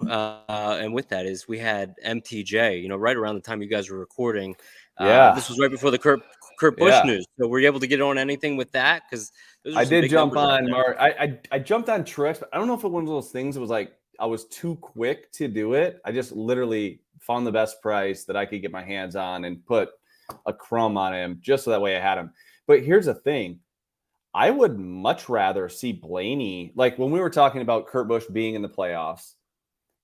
and with that is we had MTJ. You know, right around the time you guys were recording. This was right before the Kurt Busch news. So were you able to get on anything with that? Because I did jump on Mark. I jumped on Truex, but I don't know if it was one of those things. It was like I was too quick to do it. I just literally found the best price that I could get my hands on and put a crumb on him just so that way I had him. But here's the thing. I would much rather see Blaney, like when we were talking about Kurt Busch being in the playoffs,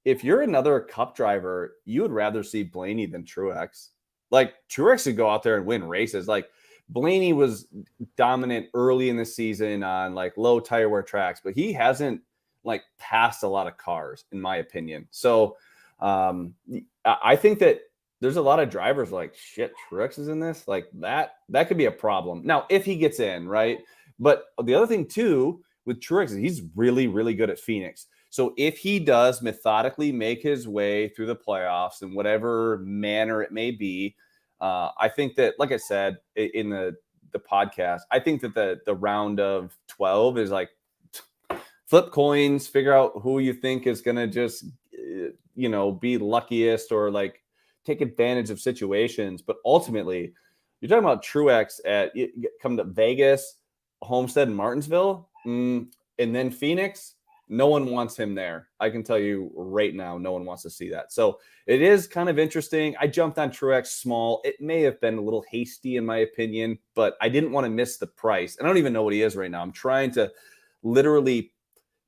if you're another Cup driver, you would rather see Blaney than Truex. Like, Truex could go out there and win races. Like, Blaney was dominant early in the season on like low tire wear tracks, but he hasn't like passed a lot of cars, in my opinion. So I think that there's a lot of drivers like, shit, Truex is in this. Like, that could be a problem. Now, if he gets in, right? But the other thing too with Truex is he's really, really good at Phoenix. So if he does methodically make his way through the playoffs in whatever manner it may be, I think that, like I said in the podcast, I think that the round of 12 is like flip coins, figure out who you think is going to just, you know, be luckiest or like take advantage of situations. But ultimately, you're talking about Truex come to Vegas, Homestead, and Martinsville, and then Phoenix. No one wants him there. I can tell you right now, no one wants to see that. So it is kind of interesting. I jumped on Truex small. It may have been a little hasty in my opinion, but I didn't want to miss the price. And I don't even know what he is right now. I'm trying to literally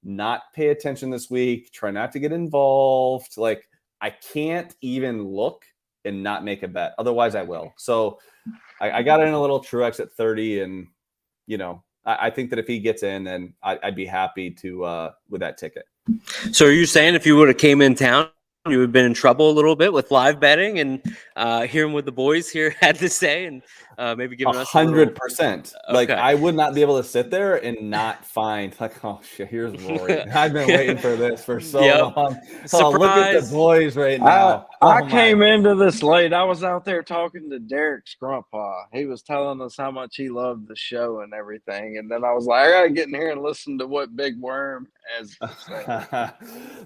not pay attention this week, try not to get involved. Like, I can't even look and not make a bet. Otherwise I will. So I got in a little Truex at 30, and you know, I think that if he gets in, then I'd be happy to with that ticket. So are you saying if you would have came in town, you would have been in trouble a little bit with live betting and hearing what the boys here had to say and maybe giving us 100%. Like, Okay. I would not be able to sit there and not find like, oh shit, here's Rory. I've been waiting for this for so long. Oh, look at the boys right now. I came into this late. I was out there talking to Derek Scrumpaw. He was telling us how much he loved the show and everything. And then I was like, I got to get in here and listen to what Big Worm has to say.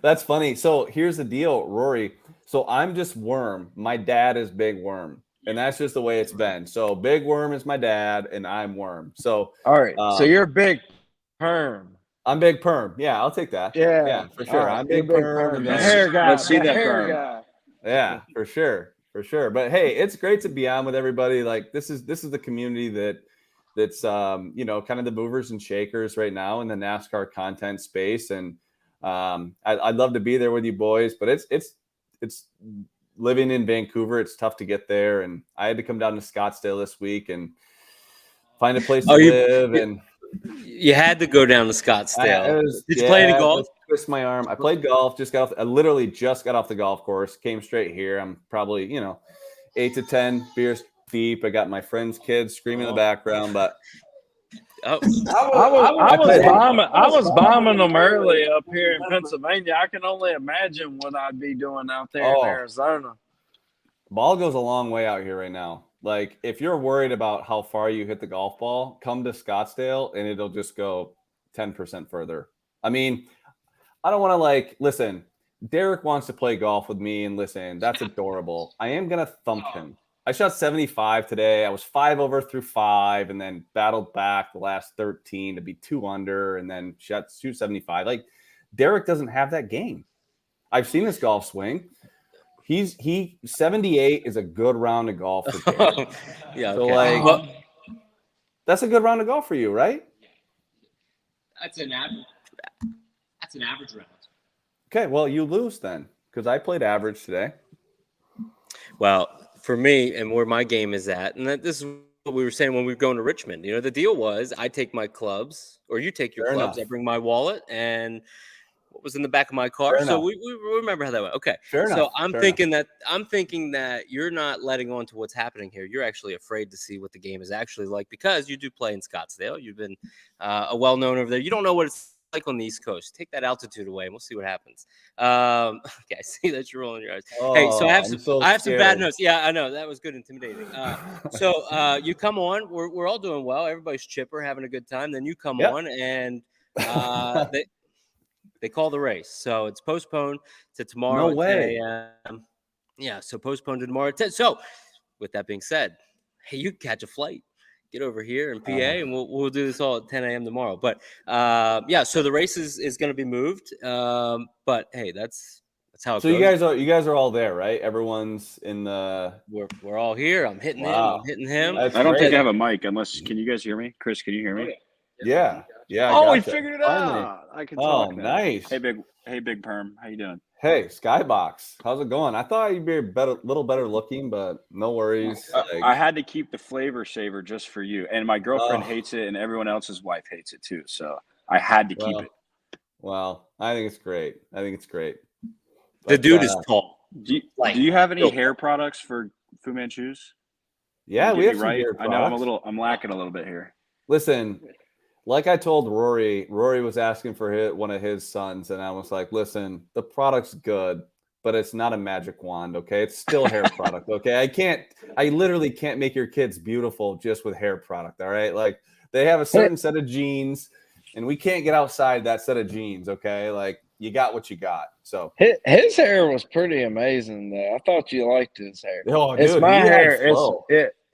That's funny. So here's the deal, Rory. So I'm just Worm. My dad is Big Worm. And that's just the way it's been. So Big Worm is my dad, and I'm Worm. So all right. So you're Big Perm. I'm Big Perm. Yeah, I'll take that. Yeah, for sure. Right. I'm Big Perm. The hair guy. Let's see the that hair Perm. guy. Yeah, for sure. But hey, it's great to be on with everybody. Like, this is the community that's you know, kind of the movers and shakers right now in the NASCAR content space. And I'd love to be there with you boys, but it's living in Vancouver, it's tough to get there, and I had to come down to Scottsdale this week and find a place to live. And you had to go down to Scottsdale. Did you play any golf? Twist my arm. I played golf. I literally just got off the golf course. Came straight here. I'm probably 8 to 10 beers deep. I got my friends' kids screaming in the background, but. I was bombing them early up here in Pennsylvania. I can only imagine what I'd be doing out there in Arizona. Ball goes a long way out here right now. Like, if you're worried about how far you hit the golf ball, come to Scottsdale and it'll just go 10% further. I mean, I don't want to listen, Derek wants to play golf with me, and listen, that's adorable. I am going to thump him. I shot 75 today. I was 5 over through 5 and then battled back the last 13 to be 2 under and then shot 275. Like, Derek doesn't have that game. I've seen his golf swing. He 78 is a good round of golf for Derek. Yeah, So okay. like that's a good round of golf for you, right? That's an average. That's an average round. Okay, well you lose then because I played average today. Well, for me and where my game is at, and this is what we were saying when we were going to Richmond. You know, the deal was I take my clubs, or you take your Fair clubs. enough. I bring my wallet and what was in the back of my car. Fair So enough. we remember how that went. Okay. Fair So enough. I'm Fair thinking that you're not letting on to what's happening here. You're actually afraid to see what the game is actually like because you do play in Scottsdale. You've been a well-known over there. You don't know what it's like on the East Coast. Take that altitude away and we'll see what happens. Okay, I see that you're rolling your eyes. Hey, so I have some bad notes. Yeah, I know that was good, intimidating. So you come on, we're all doing well. Everybody's chipper, having a good time. Then you come on and they call the race. So it's postponed to tomorrow. No way. At 10 a.m. Yeah, so postponed to tomorrow at 10. So with that being said, hey, you can catch a flight. Get over here in PA, and we'll do this all at 10 a.m. tomorrow. But yeah, so the race is going to be moved. But hey, that's how it So goes. you guys are all there, right? Everyone's in the. We're all here. I'm hitting him. I'm hitting him. That's I don't think great. I have a mic unless. Can you guys hear me? Chris, can you hear me? Yeah. I Oh, we gotcha. figured it Finally. out. I can Oh, talk now. nice. Hey, big perm. How you doing? Hey, SKYBOX. How's it going? I thought you'd be a little better looking, but no worries. I had to keep the flavor saver just for you, and my girlfriend Oh. hates it, and everyone else's wife hates it too. So I had to keep it. Well, I think it's great. The But, dude is tall. Do you have any hair products for Fu Manchus? Yeah, Can we you have get some me hair I know products. I'm lacking a little bit here. Listen, like I told Rory was asking for one of his sons, and I was like, listen, the product's good, but it's not a magic wand, okay? It's still hair product, okay? I literally can't make your kids beautiful just with hair product, all right? Like, they have a certain set of genes, and we can't get outside that set of genes, okay? Like, you got what you got, so. His hair was pretty amazing, though. I thought you liked his hair. Oh, It's dude, my he had hair. flow.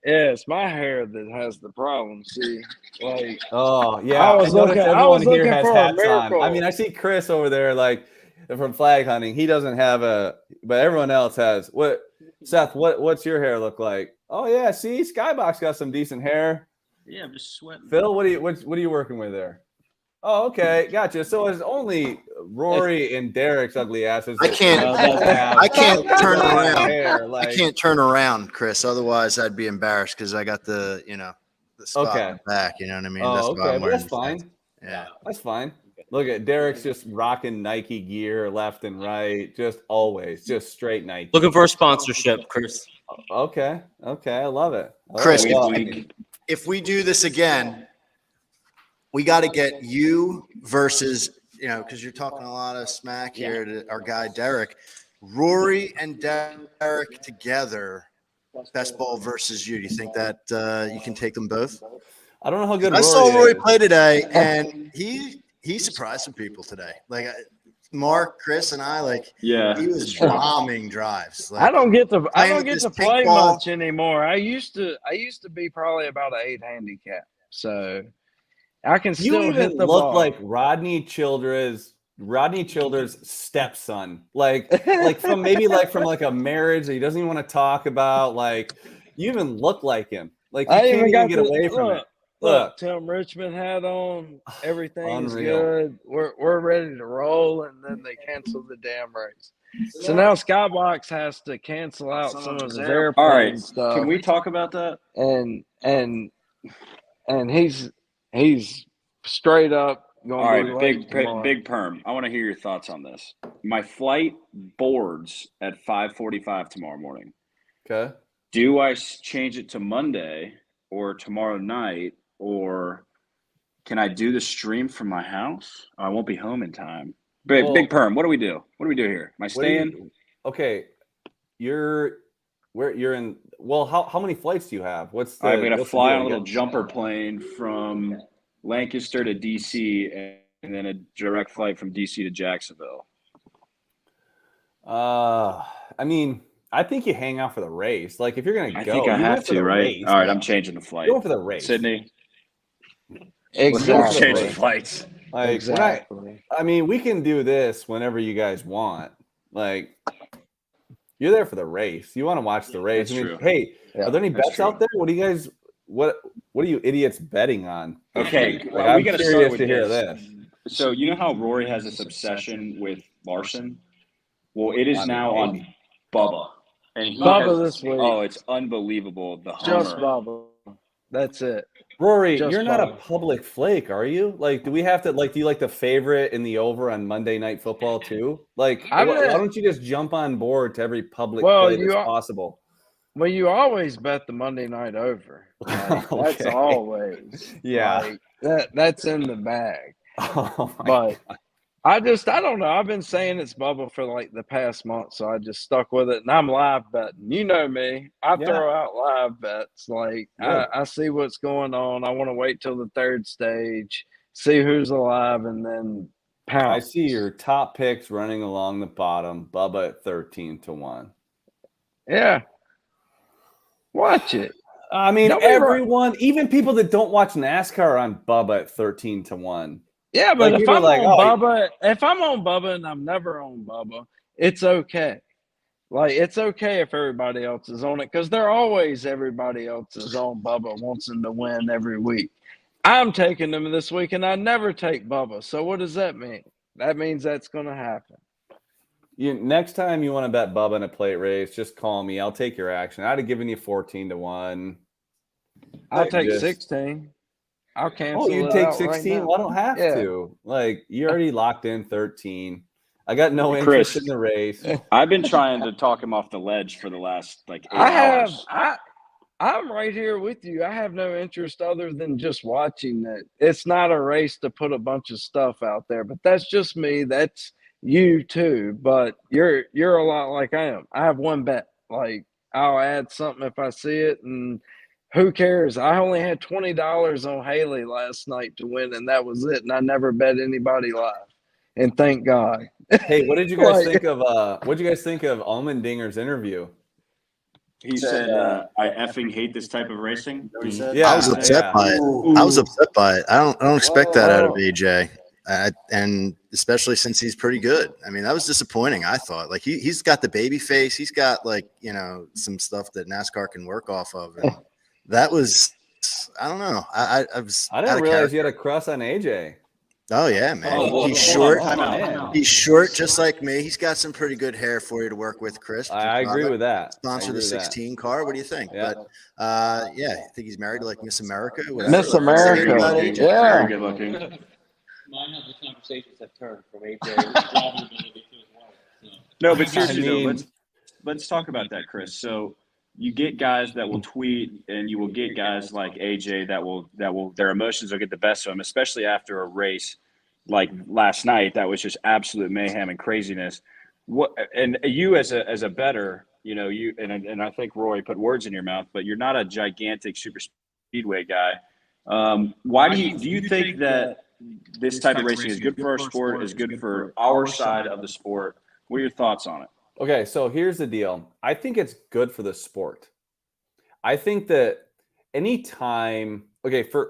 It's my hair that has the problem. See, like, Oh yeah, I was noticed looking has for a hats on. miracle. I mean, I see Chris over there, like from flag hunting. He doesn't have but everyone else has. What, Seth? What's your hair look like? Oh yeah, see, SKYBOX got some decent hair. Yeah, I'm just sweating. Phil, what are you working with there? Oh, okay, gotcha. So it's only Rory and Derek's ugly asses. I can't turn around. Hair, like, I can't turn around, Chris. Otherwise, I'd be embarrassed because I got the spot in the back. You know what I mean? Oh, That's why okay, I'm but wearing that's these fine. things. Yeah, that's fine. Look at Derek's just rocking Nike gear left and right, just always, just straight Nike. Looking for a sponsorship, Chris. Okay, I love it. Chris, Well, if we do this again, we got to get you versus, because you're talking a lot of smack here to our guy Derek. Rory and Derek together, best ball versus you. Do you think that you can take them both? I don't know how good I Rory saw Rory is. play today, and he surprised some people today. Like Mark, Chris, and I, he was bombing drives. Like, I don't get to with this pink play ball. much anymore. I used to be probably about an 8 handicap, so I can You still even hit the look ball. like Rodney Childers' stepson, like from a marriage that he doesn't even want to talk about. Like, you even look like him. Like, you I can't even got get away from it. Look, Tim Richmond hat on. Everything's Unreal. good. We're ready to roll, and then they cancel the damn race. So now SKYBOX has to cancel out some of his airplane All right, stuff. can we talk about that? And he's straight up going. All to be right, late tomorrow. big perm. I want to hear your thoughts on this. My flight boards at 5:45 tomorrow morning. Okay. Do I change it to Monday or tomorrow night, or can I do the stream from my house? I won't be home in time. Big perm. What do we do? What do we do here? Am I staying? Okay, you're in. Well, how many flights do you have? I'm gonna fly on a little jumper plane from Lancaster to DC, and then a direct flight from DC to Jacksonville. I mean, I think you hang out for the race. Like, if you're gonna go, I think I have to, right? Race, All right, I'm changing the flight. Going for the race, Sydney. Exactly. Let's change the flights. Like, exactly. I mean, we can do this whenever you guys want. Like, You're there for the race. You want to watch the race. That's true. Hey, Yeah, are there any that's bets out there? What do you guys? What are you idiots betting on? Okay, Like, well, I'm we got to start curious with to hear this. this. So you know how Rory has this obsession with Larson? Well, it is now on Bubba, and he Bubba has, this week. Oh, it's unbelievable. The Just homer. Bubba. That's it. Rory, Just you're not a Bubba. public flake, are you? Like, do we have to do you like the favorite in the over on Monday Night Football too? Like, why don't you just jump on board to every public play that's possible? Well, you always bet the Monday night over. Like, that's Okay. always. Yeah. Like, that's in the bag. Oh my But God. I don't know. I've been saying it's Bubba for like the past month, so I just stuck with it. And I'm live betting. You know me. I throw out live bets. Like, I see what's going on. I want to wait till the third stage, see who's alive, and then pounce. I see your top picks running along the bottom. Bubba at 13-1. Yeah. Watch it. I mean, Don't be everyone, even people that don't watch NASCAR are on Bubba at 13-1. Yeah, but Like, if people I'm are like, on Bubba, if I'm on Bubba and I'm never on Bubba, it's okay. Like, it's okay if everybody else is on it because they're always everybody else is on Bubba wants them to win every week. I'm taking them this week, and I never take Bubba. So what does that mean? That means that's going to happen. Next time you want to bet Bubba in a plate race, just call me. I'll take your action. I'd have given you 14-1. I'll take 16. I'll cancel. Oh, you it take out 16? right Well, I don't have to. Like, you already locked in 13. I got no interest in the race. I've been trying to talk him off the ledge for the last 8 hours. I'm right here with you. I have no interest other than just watching it. It's not a race to put a bunch of stuff out there, but that's just me. That's you too. But you're a lot like I am. I have one bet. Like, I'll add something if I see it, and who cares? I only had $20 on Haley last night to win, and that was it. And I never bet anybody live. And thank God. Hey, what did you guys think of Allmendinger's interview? He said, "I effing hate this type of racing." Yeah, I was upset by it. I was upset by it. I don't expect that out of AJ, and especially since he's pretty good. I mean, that was disappointing. I thought like he's got the baby face. He's got like some stuff that NASCAR can work off of. And that was I don't know. I didn't realize you had a crush on AJ. Oh yeah, man. He's short. He's short, just like me. He's got some pretty good hair for you to work with, Chris. I agree with that. Sponsor the 16 car. What do you think? Yeah. But I think he's married to like Miss America. Miss America. Yeah. Very good looking. Mine have the conversations have turned from AJ. No, but seriously, though, let's talk about that, Chris. So you get guys that will tweet, and you will get guys like AJ that will their emotions will get the best of them, especially after a race like last night. That was just absolute mayhem and craziness. What and you as a bettor, you and I think Rory put words in your mouth, but you're not a gigantic super speedway guy. Why do you think that this type of racing is good for our sport, is good for our side of the sport? What are your thoughts on it? Okay, so here's the deal. I think it's good for the sport. I think that anytime,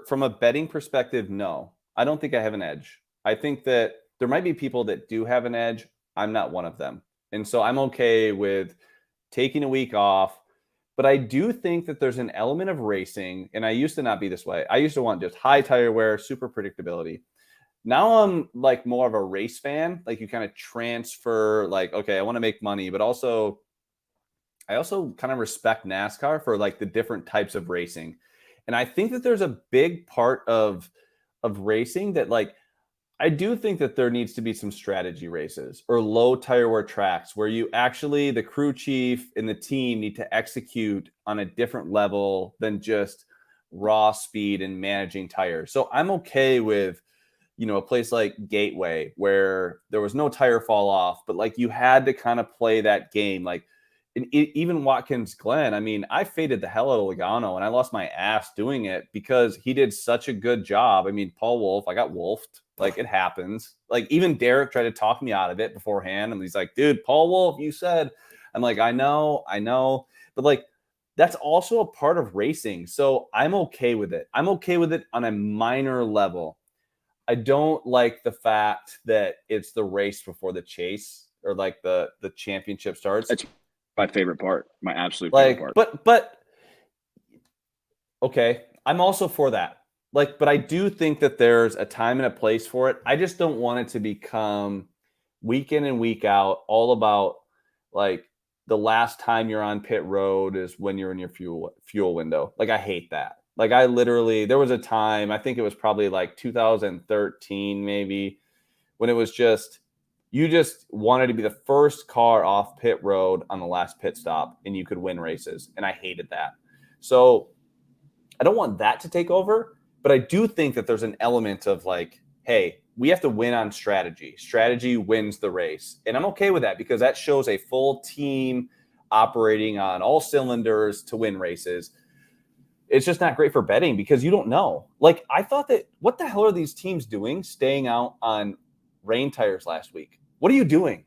from a betting perspective, no, I don't think I have an edge. I think that there might be people that do have an edge. I'm not one of them. And so I'm okay with taking a week off. But I do think that there's an element of racing, and I used to not be this way. I used to want just high tire wear, super predictability. Now I'm like more of a race fan. Like you kind of transfer like, okay, I want to make money, but I also kind of respect NASCAR for like the different types of racing. And I think that there's a big part of racing that like, I do think that there needs to be some strategy races or low tire wear tracks where you actually, the crew chief and the team need to execute on a different level than just raw speed and managing tires. So I'm okay with, a place like Gateway where there was no tire fall off, but like you had to kind of play that game. Like even Watkins Glen, I mean, I faded the hell out of Logano and I lost my ass doing it because he did such a good job. I mean, Paul Wolf, I got wolfed. Like it happens. Like even Derek tried to talk me out of it beforehand. And he's like, dude, Paul Wolf, you said. I'm like, I know. But like, that's also a part of racing. So I'm okay with it. I'm okay with it on a minor level. I don't like the fact that it's the race before the chase or like the championship starts. my favorite part. My absolute favorite part. But okay, I'm also for that. But I do think that there's a time and a place for it. I just don't want it to become week in and week out all about the last time you're on pit road is when you're in your fuel window. I hate that. I literally, there was a time, I think it was probably 2013 maybe, when it was just, you just wanted to be the first car off pit road on the last pit stop and you could win races. And I hated that. So I don't want that to take over, but I do think that there's an element of hey, we have to win on strategy. Strategy wins the race. And I'm okay with that because that shows a full team operating on all cylinders to win races. It's just not great for betting because you don't know. I thought that, what the hell are these teams doing staying out on rain tires last week? What are you doing?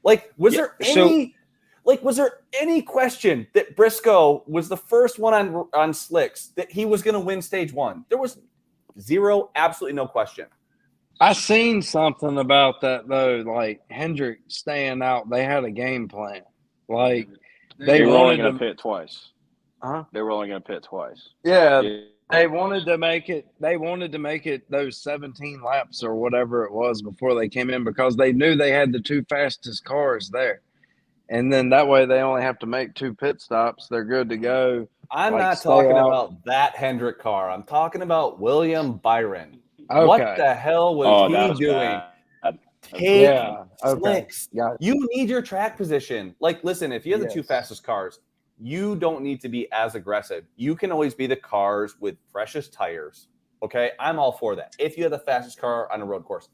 Was there any question that Briscoe was the first one on slicks, that he was going to win stage one? There was zero, absolutely no question. I seen something about that though, Hendrick staying out. They had a game plan. They were only going to pit twice. Huh? They were only going to pit twice. Yeah, they wanted to make it. They wanted to make it those 17 laps or whatever it was before they came in because they knew they had the two fastest cars there, and then that way they only have to make 2 pit stops. They're good to go. I'm not talking about that Hendrick car. I'm talking about William Byron. Okay. What the hell was he doing? Take slicks. You need your track position. Listen, if you have the 2 fastest cars, you don't need to be as aggressive. You can always be the cars with freshest tires. Okay, I'm all for that. If you have the fastest car on a road course.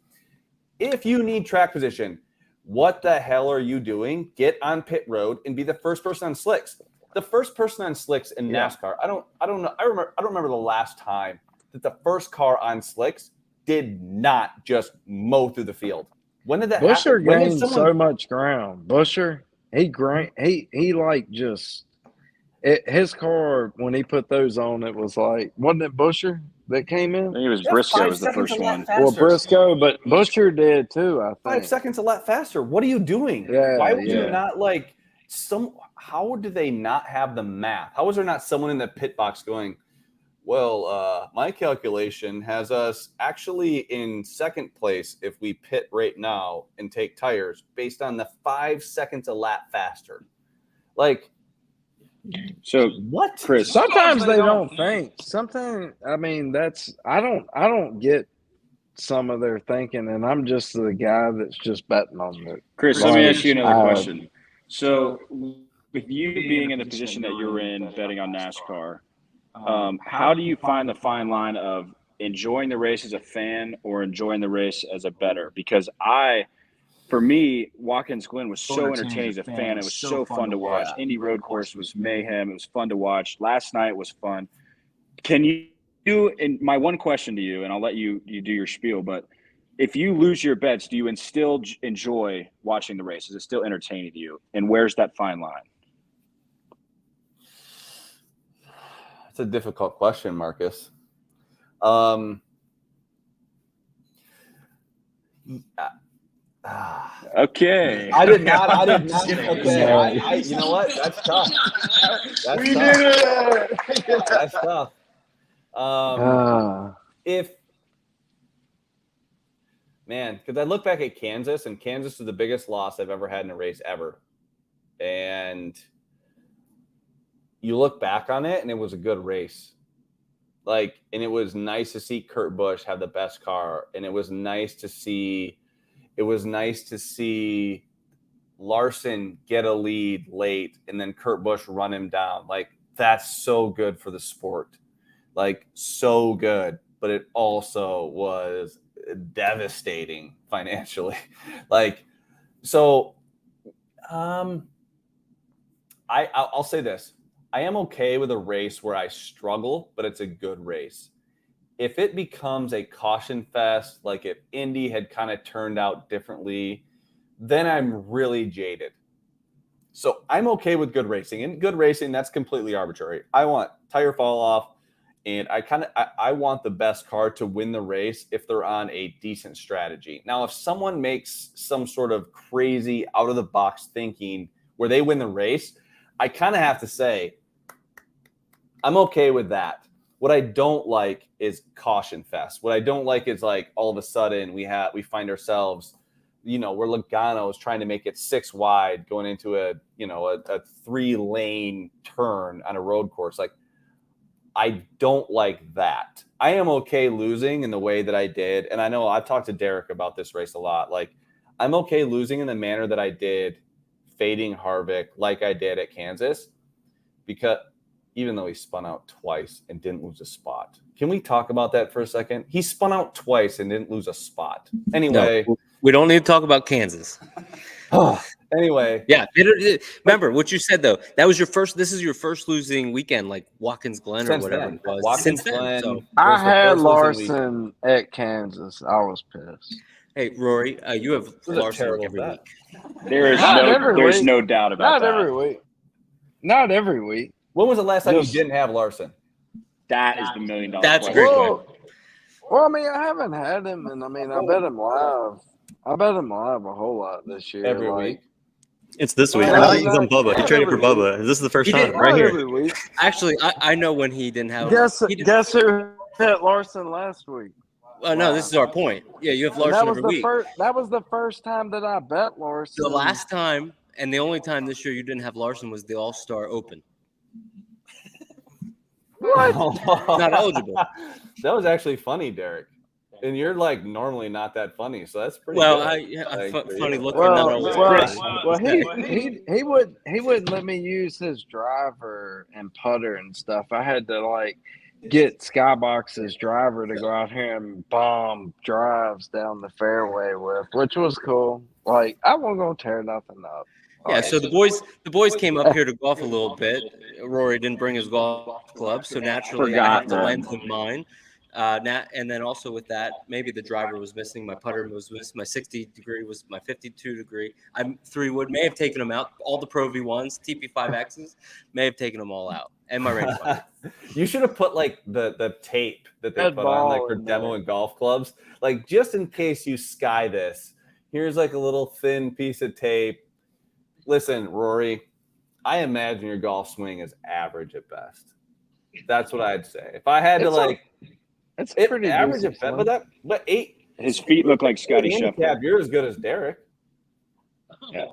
If you need track position, what the hell are you doing? Get on pit road and be the first person on slicks. The first person on slicks in NASCAR. I don't know. I don't remember the last time that the first car on slicks did not just mow through the field. When did that Busher happen? gained so much ground. Busher, his car, when he put those on, it was wasn't it Busher that came in? I think it was Briscoe was the first one. Well, Briscoe, but Busher did too, I think. 5 seconds a lap faster. What are you doing? Yeah, why would you not how do they not have the math? How is there not someone in the pit box going, well, my calculation has us actually in second place if we pit right now and take tires based on the 5 seconds a lap faster. So what, Chris? Sometimes they don't think. Sometimes I don't get some of their thinking, and I'm just the guy that's just betting on it. Chris, let me ask you another question. So, with you being in the position that you're in, betting on NASCAR, how do you find the fine line of enjoying the race as a fan or enjoying the race as a bettor? Because for me, Watkins Glen was so entertaining as a fan. It was so fun to watch. Indy Road Course was mayhem. It was fun to watch. Last night was fun. Can you and my one question to you, and I'll let you do your spiel, but if you lose your bets, do you still enjoy watching the race? Is it still entertaining to you? And where's that fine line? It's a difficult question, Marcus. Okay. I did not. Okay. You know what? That's tough. We did it. That's tough. Because I look back at Kansas, and Kansas is the biggest loss I've ever had in a race ever. And you look back on it, and it was a good race. And it was nice to see Kurt Busch have the best car, and it was nice to see Larson get a lead late and then Kurt Busch run him down. That's so good for the sport. So good. But it also was devastating financially. I'll say this. I am okay with a race where I struggle, but it's a good race. If it becomes a caution fest, like if Indy had kind of turned out differently, then I'm really jaded. So I'm okay with good racing. And good racing, that's completely arbitrary. I want tire fall off, and I want the best car to win the race if they're on a decent strategy. Now, if someone makes some sort of crazy out-of-the-box thinking where they win the race, I kind of have to say I'm okay with that. What I don't like is caution fest. What I don't like is like all of a sudden we find ourselves, where Logano is trying to make it 6 wide going into a 3-lane turn on a road course. Like, I don't like that. I am okay losing in the way that I did. And I know I've talked to Derek about this race a lot. Like, I'm okay losing in the manner that I did, fading Harvick like I did at Kansas, because even though he spun out twice and didn't lose a spot. Can we talk about that for a second? He spun out twice and didn't lose a spot. Anyway. No, we don't need to talk about Kansas. Anyway. Yeah. Remember what you said, though. This is your first losing weekend, like Watkins Glen or whatever it was. Since then. So. I had Larson at Kansas. I was pissed. Hey, Rory, you have Larson every week. There's no doubt about that. Not every week. Not every week. When was the last time you didn't have Larson? That is the $1 million. That's a great question. Well, I mean, I haven't had him, and I mean, I bet him live. I bet him live a whole lot this year. Every week. It's this week. He's on Bubba. He traded for Bubba. This is the first time, right here. Every week. Actually, I know when he didn't have. Guess who hit Larson last week? No, this is our point. Yeah, you have Larson every week. That was the first time that I bet Larson. The last time and the only time this year you didn't have Larson was the All-Star Open. What? Not eligible. That was actually funny, Derek. And you're like normally not that funny, so that's pretty. Well, good. Funny looking. He wouldn't let me use his driver and putter and stuff. I had to like get SKYBOX's driver to go out here and bomb drives down the fairway with, which was cool. Like, I wasn't gonna tear nothing up. Yeah, so the boys came up here to golf a little bit. Rory didn't bring his golf club, so naturally I had to lend him mine. And then also with that, maybe the driver was missing, my putter was missing, my 60 degree was my 52 degree. I'm 3-wood, may have taken them out. All the Pro V1s, TP5Xs, may have taken them all out. And my range finder. You should have put like the tape that they put on like for demo and golf clubs. Like, just in case you sky this, here's like a little thin piece of tape. Listen, Rory, I imagine your golf swing is average at best. That's what I'd say. If I had to it's pretty average at best, but 8. His feet look like Scotty Scheffler. You're as good as Derek. Yeah.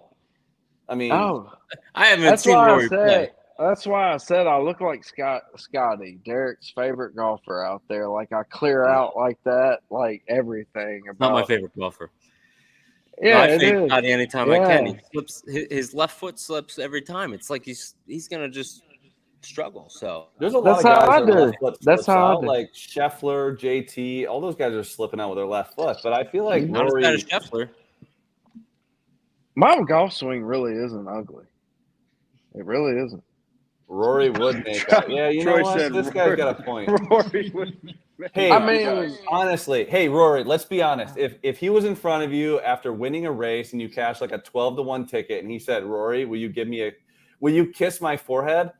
I mean, I haven't seen Rory play. That's why I said I look like Scotty, Derek's favorite golfer out there. Like, I clear out like that, like everything. Not my favorite golfer. Yeah, I fade Scotty anytime I can. He slips, his left foot slips every time. It's like he's gonna just struggle. So there's a lot of guys. That's how I do. Like Scheffler, JT, all those guys are slipping out with their left foot. But I feel like not Rory, as bad as Scheffler. My golf swing really isn't ugly. It really isn't. Rory would make up. Yeah, you know what? This guy's got a point. Rory would. Hey, I mean, honestly, hey, Rory, let's be honest. If he was in front of you after winning a race and you cashed like a 12-1 ticket and he said, Rory, will you kiss my forehead?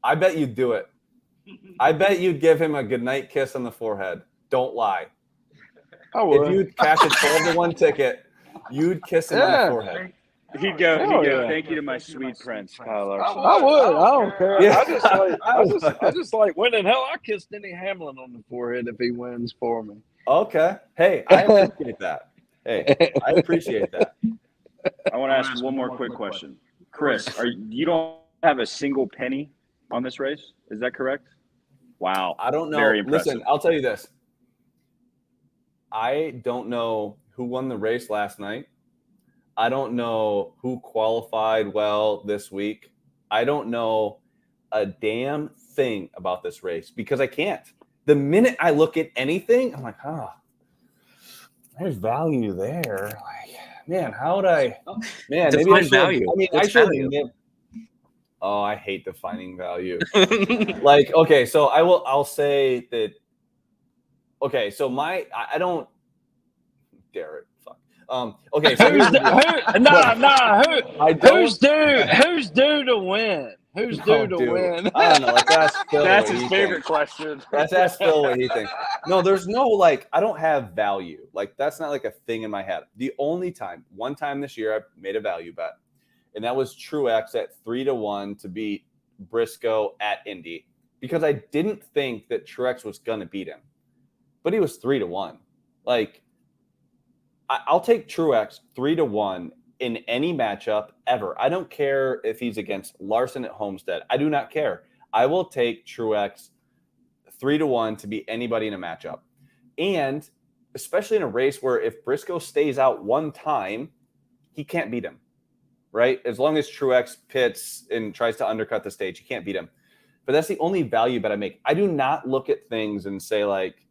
I bet you'd do it. I bet you'd give him a goodnight kiss on the forehead. Don't lie. I would. If you cash a 12-1 ticket, you'd kiss him on the forehead. He'd go, thank you to my sweet prince, Kyle Larson. I would. I don't care. Yeah. I just like winning. Hell, I kiss Denny Hamlin on the forehead if he wins for me. Okay. Hey, I appreciate that. Hey, I appreciate that. I want to ask one more quick question. Chris, you don't have a single penny on this race? Is that correct? Wow. I don't know. Very impressive. Listen, I'll tell you this. I don't know who won the race last night. I don't know who qualified well this week. I don't know a damn thing about this race because I can't. The minute I look at anything, I'm like, there's value there. Like, man, how would I? Man, maybe I should. Value. I mean, I should. Oh, I hate defining value. Like, okay, so I'll say that. Okay, so I don't. Derek. Okay, so who's due to win? Who's due to win? I don't know. Like, that's his favorite question. Ask Phil what he thinks. No, there's no I don't have value. Like, that's not like a thing in my head. The only time, one time this year, I made a value bet, and that was Truex at 3-1 to beat Briscoe at Indy, because I didn't think that Truex was going to beat him, but he was 3-1. Like, I'll take Truex 3-1 in any matchup ever. I don't care if he's against Larson at Homestead. I do not care. I will take Truex 3-1 to beat anybody in a matchup. And especially in a race where if Briscoe stays out one time, he can't beat him, right? As long as Truex pits and tries to undercut the stage, he can't beat him. But that's the only value bet I make. I do not look at things and say like,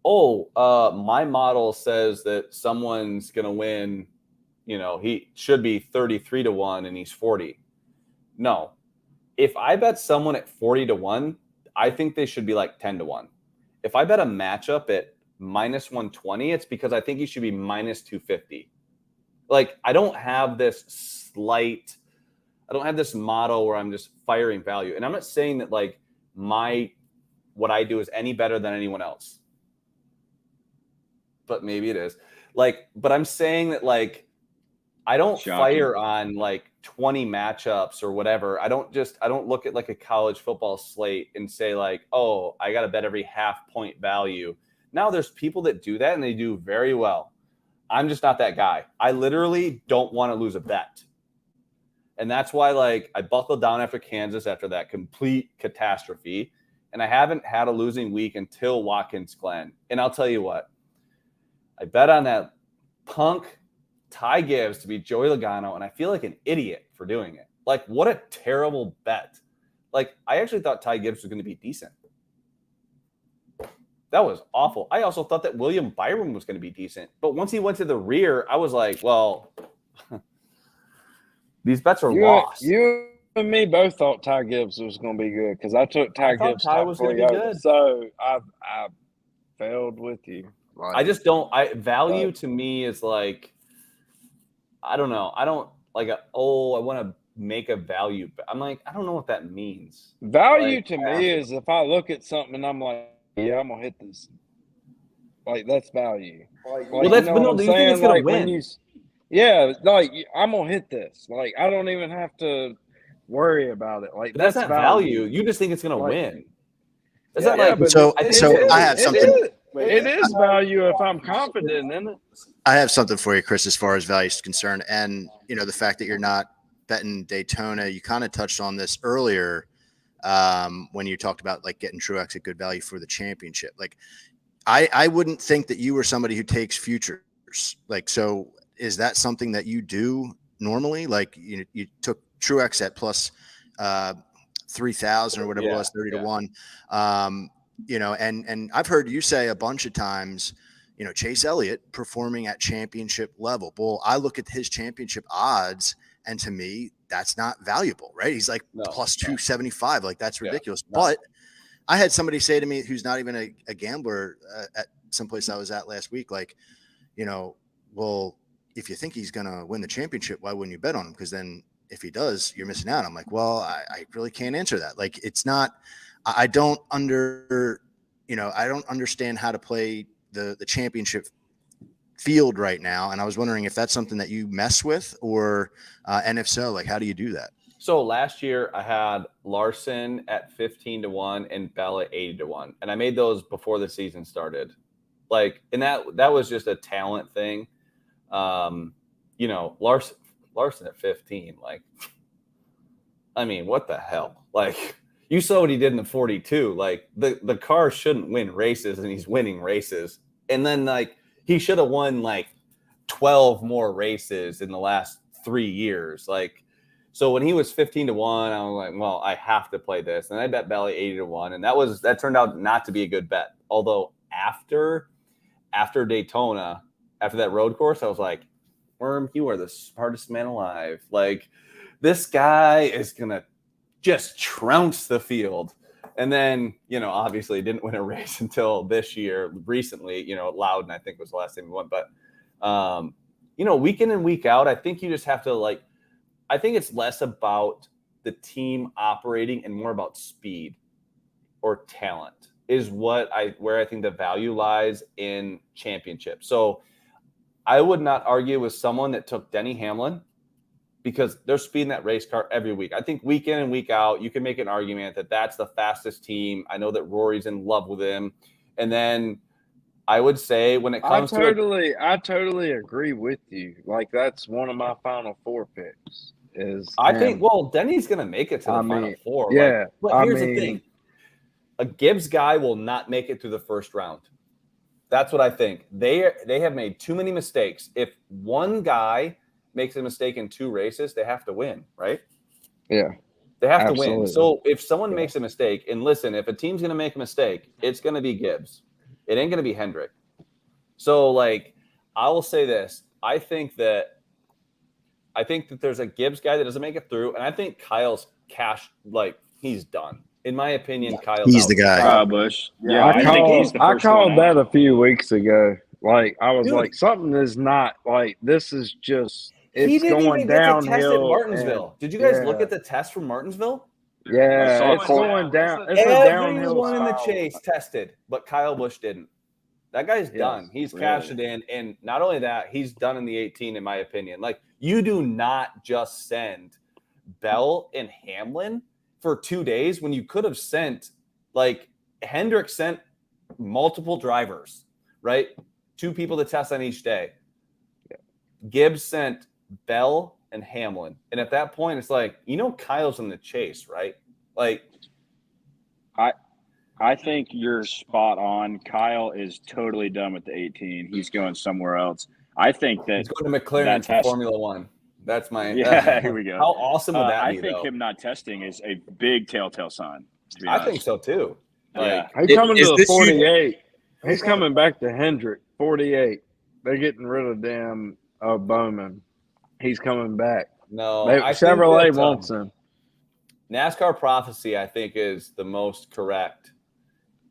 my model says that someone's going to win, he should be 33-1 and he's 40. No. If I bet someone at 40-1, I think they should be like 10-1. If I bet a matchup at -120, it's because I think he should be -250. Like, I don't have this model where I'm just firing value. And I'm not saying that like what I do is any better than anyone else. But maybe it is. But I'm saying that like I don't fire on like 20 matchups or whatever. I don't look at like a college football slate and say like, oh, I got to bet every half point value. Now there's people that do that and they do very well. I'm just not that guy. I literally don't want to lose a bet. And that's why like I buckled down after Kansas after that complete catastrophe. And I haven't had a losing week until Watkins Glen. And I'll tell you what, I bet on that punk Ty Gibbs to beat Joey Logano, and I feel like an idiot for doing it. Like, what a terrible bet. Like, I actually thought Ty Gibbs was going to be decent. That was awful. I also thought that William Byron was going to be decent. But once he went to the rear, I was like, well, these bets are lost. You and me both thought Ty Gibbs was going to be good because I took Ty Gibbs. Ty was going to be good. So I failed with you. Like, I just don't. Value to me is like, I don't know. I don't like I want to make a value. I'm like, I don't know what that means. Value like, to me is if I look at something and I'm like, yeah, I'm gonna hit this. Like that's value. Well, that's but no. Do you think it's gonna win? Like I'm gonna hit this. Like I don't even have to worry about it. Like that's not value. You just think it's gonna win. Is that like so? I have something. It is value if I'm confident in it. I have something for you, Chris, as far as value is concerned. And, the fact that you're not betting Daytona, you kind of touched on this earlier when you talked about, like, getting Truex at good value for the championship. Like, I wouldn't think that you were somebody who takes futures. Like, so is that something that you do normally? Like, you took Truex at plus 3,000 or whatever it was, 30-1. And I've heard you say a bunch of times, Chase Elliott performing at championship level. Well, I look at his championship odds, and to me, that's not valuable, right? He's like plus 275. Like, that's ridiculous. But I had somebody say to me who's not even a gambler at someplace I was at last week, like, well, if you think he's going to win the championship, why wouldn't you bet on him? Because then if he does, you're missing out. I'm like, well, I really can't answer that. Like, it's not – I don't understand how to play the championship field right now. And I was wondering if that's something that you mess with or and if so, like, how do you do that? So last year I had Larson at 15-1 and Bell at 80-1. And I made those before the season started. Like, and that was just a talent thing. Larson at 15, like, I mean, what the hell? Like, you saw what he did in the 42. Like, the car shouldn't win races, and he's winning races. And then, like, he should have won, like, 12 more races in the last 3 years. Like, so when he was 15-1, I was like, well, I have to play this. And I bet Belly 80-1. And that turned out not to be a good bet. Although after Daytona, after that road course, I was like, Worm, you are the smartest man alive. Like, this guy is going to just trounce the field. And then, obviously didn't win a race until this year. Recently, Loudon, I think, was the last time we won. But, week in and week out, I think you just have to, like, I think it's less about the team operating and more about speed or talent is where I think the value lies in championship. So I would not argue with someone that took Denny Hamlin because they're speeding that race car every week. I think week in and week out, you can make an argument that that's the fastest team. I know that Rory's in love with him. And then I would say when it comes I totally agree with you. Like, that's one of my Final Four picks. I think, well, Denny's going to make it to the Final Four. Yeah. But here's the thing. A Gibbs guy will not make it through the first round. That's what I think. They have made too many mistakes. If one guy makes a mistake in 2 races, they have to win, right? Yeah. They have to win. So if someone makes a mistake, and listen, if a team's going to make a mistake, it's going to be Gibbs. It ain't going to be Hendrick. So, like, I will say this. I think that there's a Gibbs guy that doesn't make it through, and I think Kyle's he's done. In my opinion, He's the guy. Kyle Busch. Yeah, I called that a few weeks ago. Like, I was like, something is not like this is just he it's didn't going even get to test at downhill. Martinsville. Did you guys look at the test from Martinsville? Yeah, it's going down. It's a downhill Everyone in the style. chase tested, but Kyle Busch didn't. That guy's done. He's cashed it in. And not only that, he's done in the 18, in my opinion. Like, you do not just send Bell and Hamlin for 2 days when you could have sent, like, Hendrick sent multiple drivers, right? 2 people to test on each day. Gibbs sent Bell and Hamlin. And at that point, it's like, Kyle's in the chase, right? Like, I think you're spot on. Kyle is totally done with the 18. He's going somewhere else. I think that he's going to McLaren for Formula One. That's my here we go. How awesome would that be? I think him not testing is a big telltale sign. I think so too. Yeah. He's coming to the 48. He's coming back to Hendrick. 48. They're getting rid of damn Bowman. He's coming back. No, Chevrolet wants him. NASCAR Prophecy, I think, is the most correct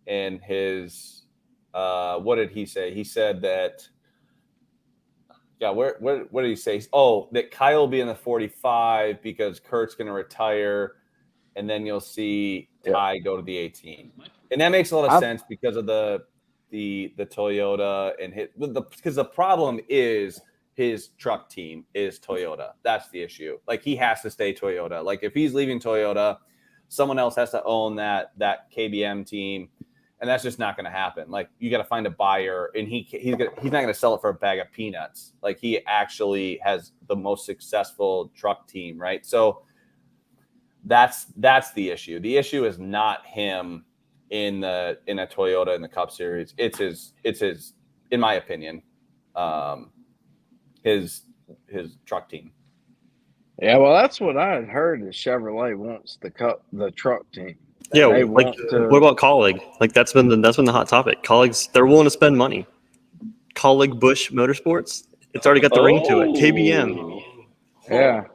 in his. What did he say? He said that. Yeah, what did he say? Oh, that Kyle will be in the 45 because Kurt's going to retire, and then you'll see Ty go to the 18, and that makes a lot of sense because of the Toyota and because the problem is his truck team is Toyota. That's the issue. Like, he has to stay Toyota. Like, if he's leaving Toyota, someone else has to own that KBM team. And that's just not going to happen. Like, you got to find a buyer, and he's not going to sell it for a bag of peanuts. Like, he actually has the most successful truck team, right? So that's the issue. The issue is not him in a Toyota in the Cup Series. It's his in my opinion, his truck team. Yeah, well, that's what I had heard. Is Chevrolet wants the truck team. Yeah, like what about Colleague? Like, that's been the hot topic. Colleagues, they're willing to spend money. Colleague Busch Motorsports, it's already got the ring to it. KBM. Yeah.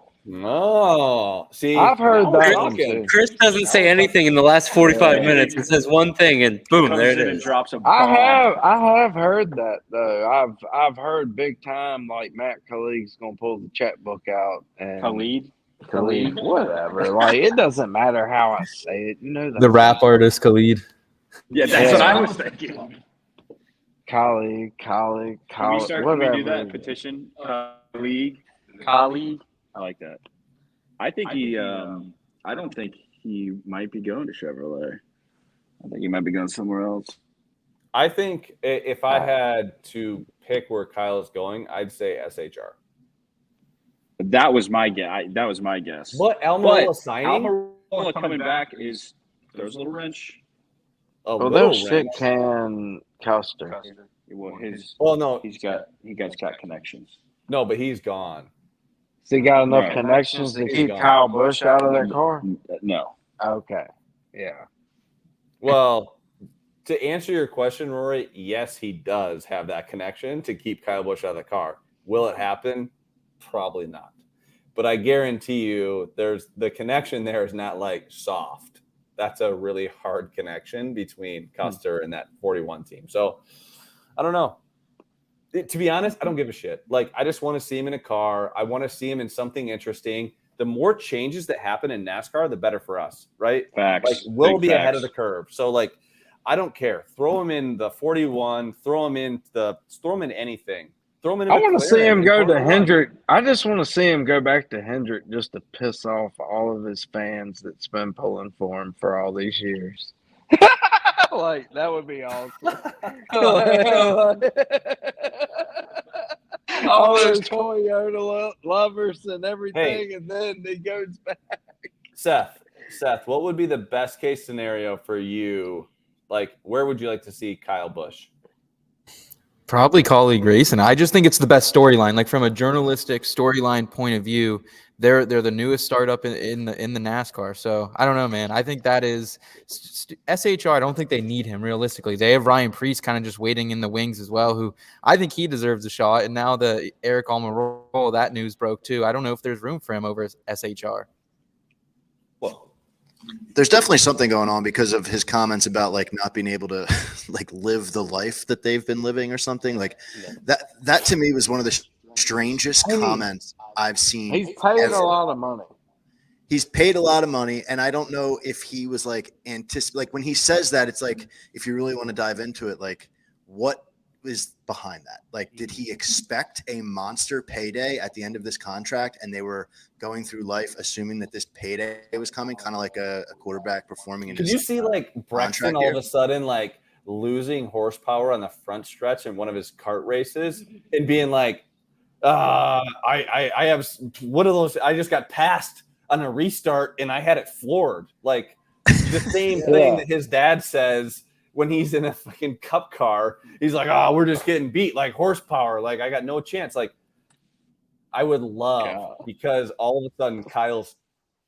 Oh, see, I've heard that. Chris doesn't say anything in the last 45 minutes. He says one thing, and boom, there it is. Drops a I have heard that though. I've heard big time like Matt Khalid's gonna pull the checkbook out and Khalid, whatever. Like, it doesn't matter how I say it. You know that. The rap artist Khalid. Yeah, that's what I was thinking. Khalid, Can we do that petition? Khalid. I like that. I think I don't think he might be going to Chevrolet. I think he might be going somewhere else. I think if I had to pick where Kyle is going, I'd say SHR. That was my guess. What Almirola signing? Almirola coming back throws a little wrench. Well, they'll shit can Custer. Well, he's got connections. No, but he's gone. So he got enough connections to keep Kyle Busch out of their car? No. Okay. Yeah. Well, to answer your question, Rory, yes, he does have that connection to keep Kyle Busch out of the car. Will it happen? Probably not. But I guarantee you the connection there is not like soft. That's a really hard connection between Custer and that 41 team. So I don't know. To be honest, I don't give a shit. Like, I just want to see him in a car. I want to see him in something interesting. The more changes that happen in NASCAR, the better for us, right? Facts. Like, we'll be ahead of the curve. So, like, I don't care. Throw him in the 41. Throw him in anything. Throw him in. I want to see him go to Hendrick. Hendrick. I just want to see him go back to Hendrick just to piss off all of his fans that's been pulling for him for all these years. Like, that would be awesome. All those Toyota lovers and everything, and then he goes back. Seth, what would be the best case scenario for you? Like, where would you like to see Kyle Busch? Probably colleague racing. I just think it's the best storyline. Like from a journalistic storyline point of view, they're the newest startup in the NASCAR. So I don't know, man. I think that is SHR. I don't think they need him realistically. They have Ryan Preece kind of just waiting in the wings as well, who I think he deserves a shot. And now the Eric Almirola, that news broke too. I don't know if there's room for him over SHR. Well, there's definitely something going on because of his comments about like not being able to like live the life that they've been living or something like that to me was one of the strangest comments I've seen. He's paid a lot of money. He's paid a lot of money, and I don't know if he was like like when he says that, it's like if you really want to dive into it, like what is behind that? Like, did he expect a monster payday at the end of this contract, and they were going through life assuming that this payday was coming, kind of like a quarterback performing in Did you see like Brexton all of a sudden like losing horsepower on the front stretch in one of his kart races and being like, I have what are those? I just got passed on a restart and I had it floored. Like the same thing that his dad says when he's in a fucking cup car. He's like, we're just getting beat, like horsepower. Like I got no chance. Like I would love because all of a sudden Kyle's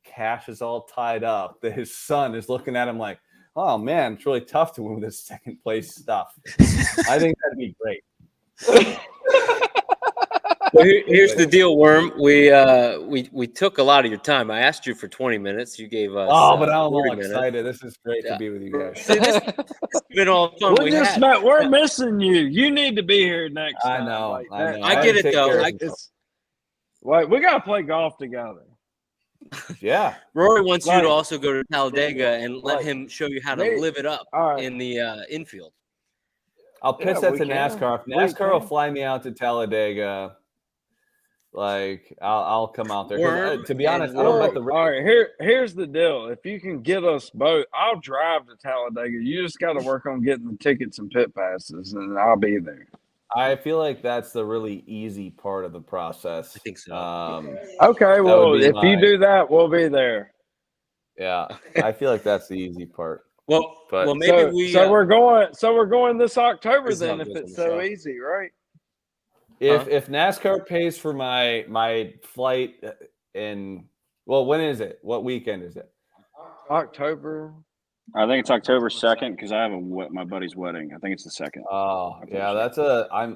cash is all tied up that his son is looking at him like, oh man, it's really tough to win with this second place stuff. I think that'd be great. Well, here's the deal, Worm. We took a lot of your time. I asked you for 20 minutes. You gave us. But I'm all excited. This is great to be with you guys. See, this has been all fun. We're missing you. You need to be here next time. I know. I get it though. We gotta play golf together. Yeah. Rory wants you to also go to Talladega and let him show you how to live it up in the infield. I'll pitch that to NASCAR. If NASCAR will fly me out to Talladega, like I'll come out there. To be honest, I don't bet the race. All right, here's the deal. If you can get us both, I'll drive to Talladega. You just got to work on getting the tickets and pit passes, and I'll be there. I feel like that's the really easy part of the process. I think so. Okay, well, if you do that, we'll be there. Yeah, I feel like that's the easy part. Well, maybe we're going this October then, if it's so easy, right? If NASCAR pays for my flight when is it? What weekend is it? October. I think it's October 2nd because I have my buddy's wedding. I think it's the 2nd. Oh, yeah,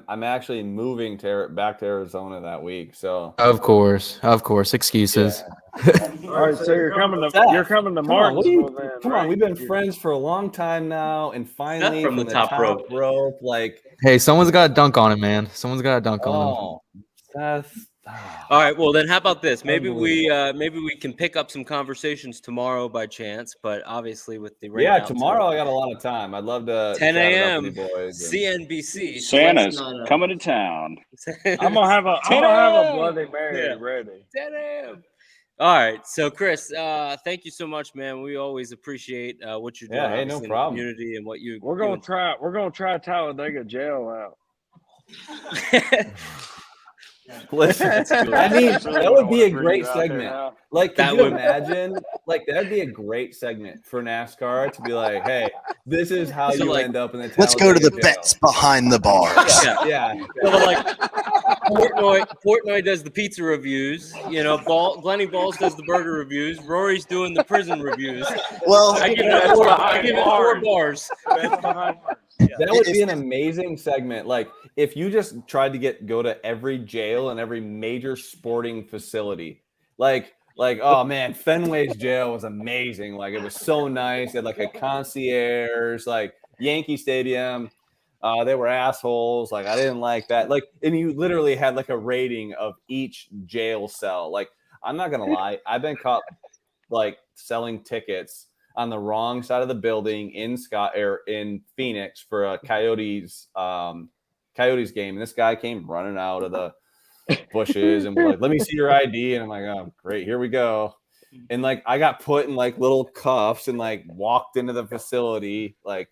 I'm actually moving back to Arizona that week. So of course, excuses. Yeah. All right, so you're coming to Martinsville then. Come on, we've been friends for a long time now, and finally from the top rope, like, hey, someone's got to dunk on him, man. Someone's got to dunk on him. Seth. All right, well then, how about this? Maybe we can pick up some conversations tomorrow by chance, but obviously with the rain tomorrow I got a lot of time. I'd love to 10 a.m. CNBC. Santa's coming to town. I'm gonna have a Bloody Mary ready. 10 a.m. All right, so Chris, thank you so much, man. We always appreciate what you're doing. Yeah, no problem. In the community and what you. We're gonna try Talladega jail out. Listen, I mean, that would be a great segment. Like, could you imagine? Like, that'd be a great segment for NASCAR to be like, "Hey, this is how you end up in the." Let's go to the bets behind the bars. Yeah. So, like, Portnoy does the pizza reviews. You know, Glenny Balls does the burger reviews. Rory's doing the prison reviews. Well, I give it 4 bars. That would be an amazing segment. Like if you just tried to go to every jail and every major sporting facility, like oh man, Fenway's jail was amazing. Like it was so nice. It had like a concierge, like Yankee Stadium. They were assholes. Like I didn't like that. Like, and you literally had like a rating of each jail cell. Like I'm not gonna lie, I've been caught like selling tickets on the wrong side of the building in Phoenix for a Coyotes Coyotes game, and this guy came running out of the bushes and was like, "Let me see your ID." And I'm like, "Oh, great, here we go." And like I got put in like little cuffs and like walked into the facility, like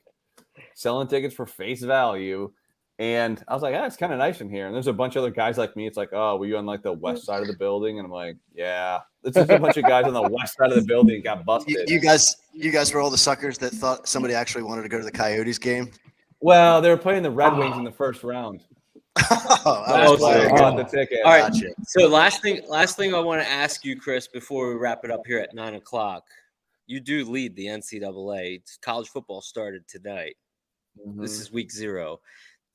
selling tickets for face value. And I was like, it's kind of nice in here. And there's a bunch of other guys like me. It's like, oh, were you on like the west side of the building? And I'm like, yeah. It's just a bunch of guys on the west side of the building got busted. You guys were all the suckers that thought somebody actually wanted to go to the Coyotes game. Well, they were playing the Red Wings in the first round. That's why I got the ticket. All right. So last thing I want to ask you, Chris, before we wrap it up here at 9:00. You do lead the NCAA. College football started tonight. Mm-hmm. This is week 0.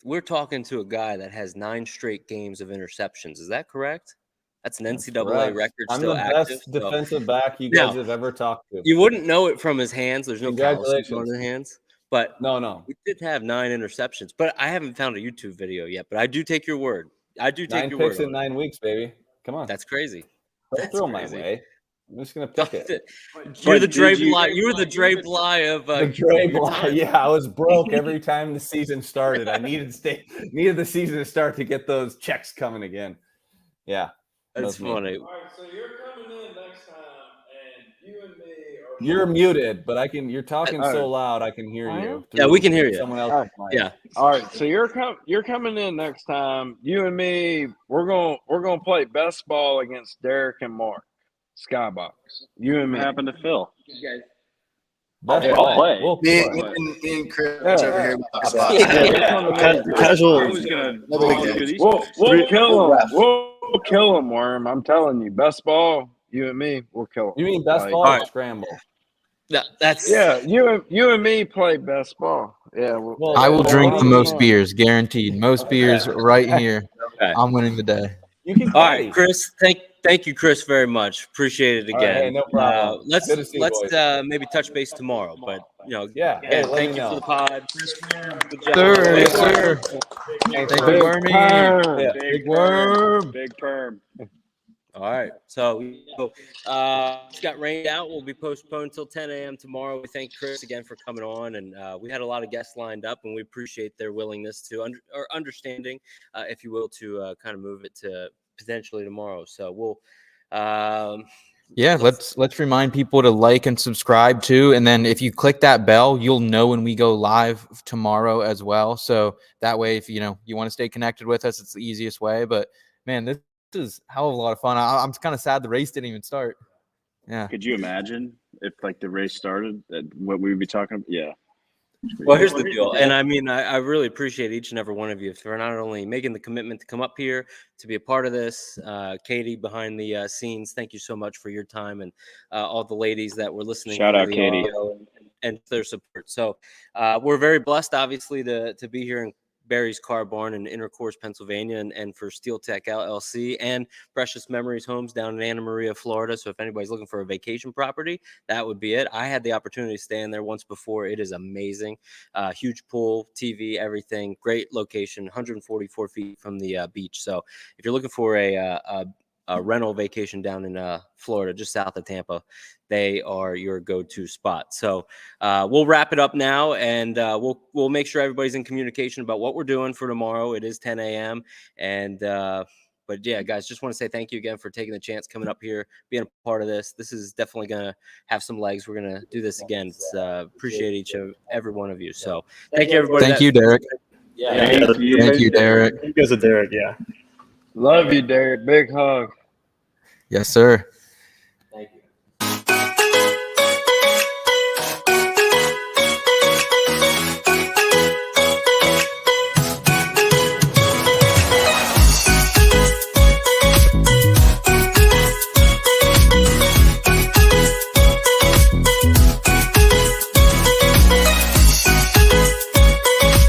We're talking to a guy that has 9 straight games of interceptions. Is that correct? That's an NCAA record. I'm still the active, best defensive back you guys have ever talked to. You wouldn't know it from his hands. There's no Congratulations on his hands. But no, we did have 9 interceptions. But I haven't found a YouTube video yet. But I do take your word. I do take 9 your picks word. in 9 weeks, baby. Come on. That's crazy. Don't throw my way. I'm just gonna pick it. You're the Dre Bly. You were the Dre Bly of the Dre Bly. Yeah, I was broke every time the season started. I needed the season to start to get those checks coming again. Yeah, that's funny. All right, so you're coming in next time, and you and me are. You're muted, but I can. You're talking so loud, I can hear you. Yeah, we can hear you. Someone else. Yeah. All right, so you're coming in next time. You and me, we're gonna play best ball against Derek and Mark. SKYBOX. You and me. What happened to Phil? That's I'll play. Me and Chris over here. Casual. We'll kill him. We'll kill him, Worm. I'm telling you. Best ball, you and me, we'll kill him. You mean best ball or scramble? That's you and me play best ball. Yeah. I will drink the most beers, guaranteed. Most beers right here. Okay. I'm winning the day. All right, Chris. Thank you, Chris, very much. Appreciate it again. Right, hey, no problem. Let's Good to see you, maybe touch base tomorrow. But yeah. Hey, let thank me you know. for the pod. Good job. Sir, yes, sir. Thank Thank you, you, Wormy. Wormy. Big worm. Big perm. All right. So it's got rained out. We'll be postponed until 10 a.m. tomorrow. We thank Chris again for coming on. And we had a lot of guests lined up, and we appreciate their willingness to or understanding, if you will, to kind of move it to potentially tomorrow. So we'll let's remind people to like and subscribe too, and then if you click that bell, you'll know when we go live tomorrow as well. So that way, if you want to stay connected with us, it's the easiest way. But man, this is a hell of a lot of fun. I'm kind of sad the race didn't even start. Yeah. Could you imagine if like the race started, what we would be talking about? Yeah. Well, here's the deal. And I mean, I really appreciate each and every one of you for not only making the commitment to come up here to be a part of this. Katie behind the scenes, thank you so much for your time, and all the ladies that were listening. Shout out, Katie. And their support. So we're very blessed, obviously, to be here in Barry's Car Barn in Intercourse, Pennsylvania, and for Steel Tech LLC and Precious Memories Homes down in Anna Maria, Florida. So if anybody's looking for a vacation property, that would be it. I had the opportunity to stay in there once before. It is amazing. Huge pool, TV, everything. Great location, 144 feet from the beach. So if you're looking for a rental vacation down in Florida, just south of Tampa, they are your go-to spot. So we'll wrap it up now, and we'll make sure everybody's in communication about what we're doing for tomorrow. It is 10 a.m. And but yeah, guys, just want to say thank you again for taking the chance, coming up here, being a part of this. This is definitely going to have some legs. We're going to do this again. It's, appreciate every one of you. So thank you, everybody. Thank you, Derek. Yeah. Thank you, Derek. You guys are Derek, yeah. Love you, Derek. Big hug. Yes, sir.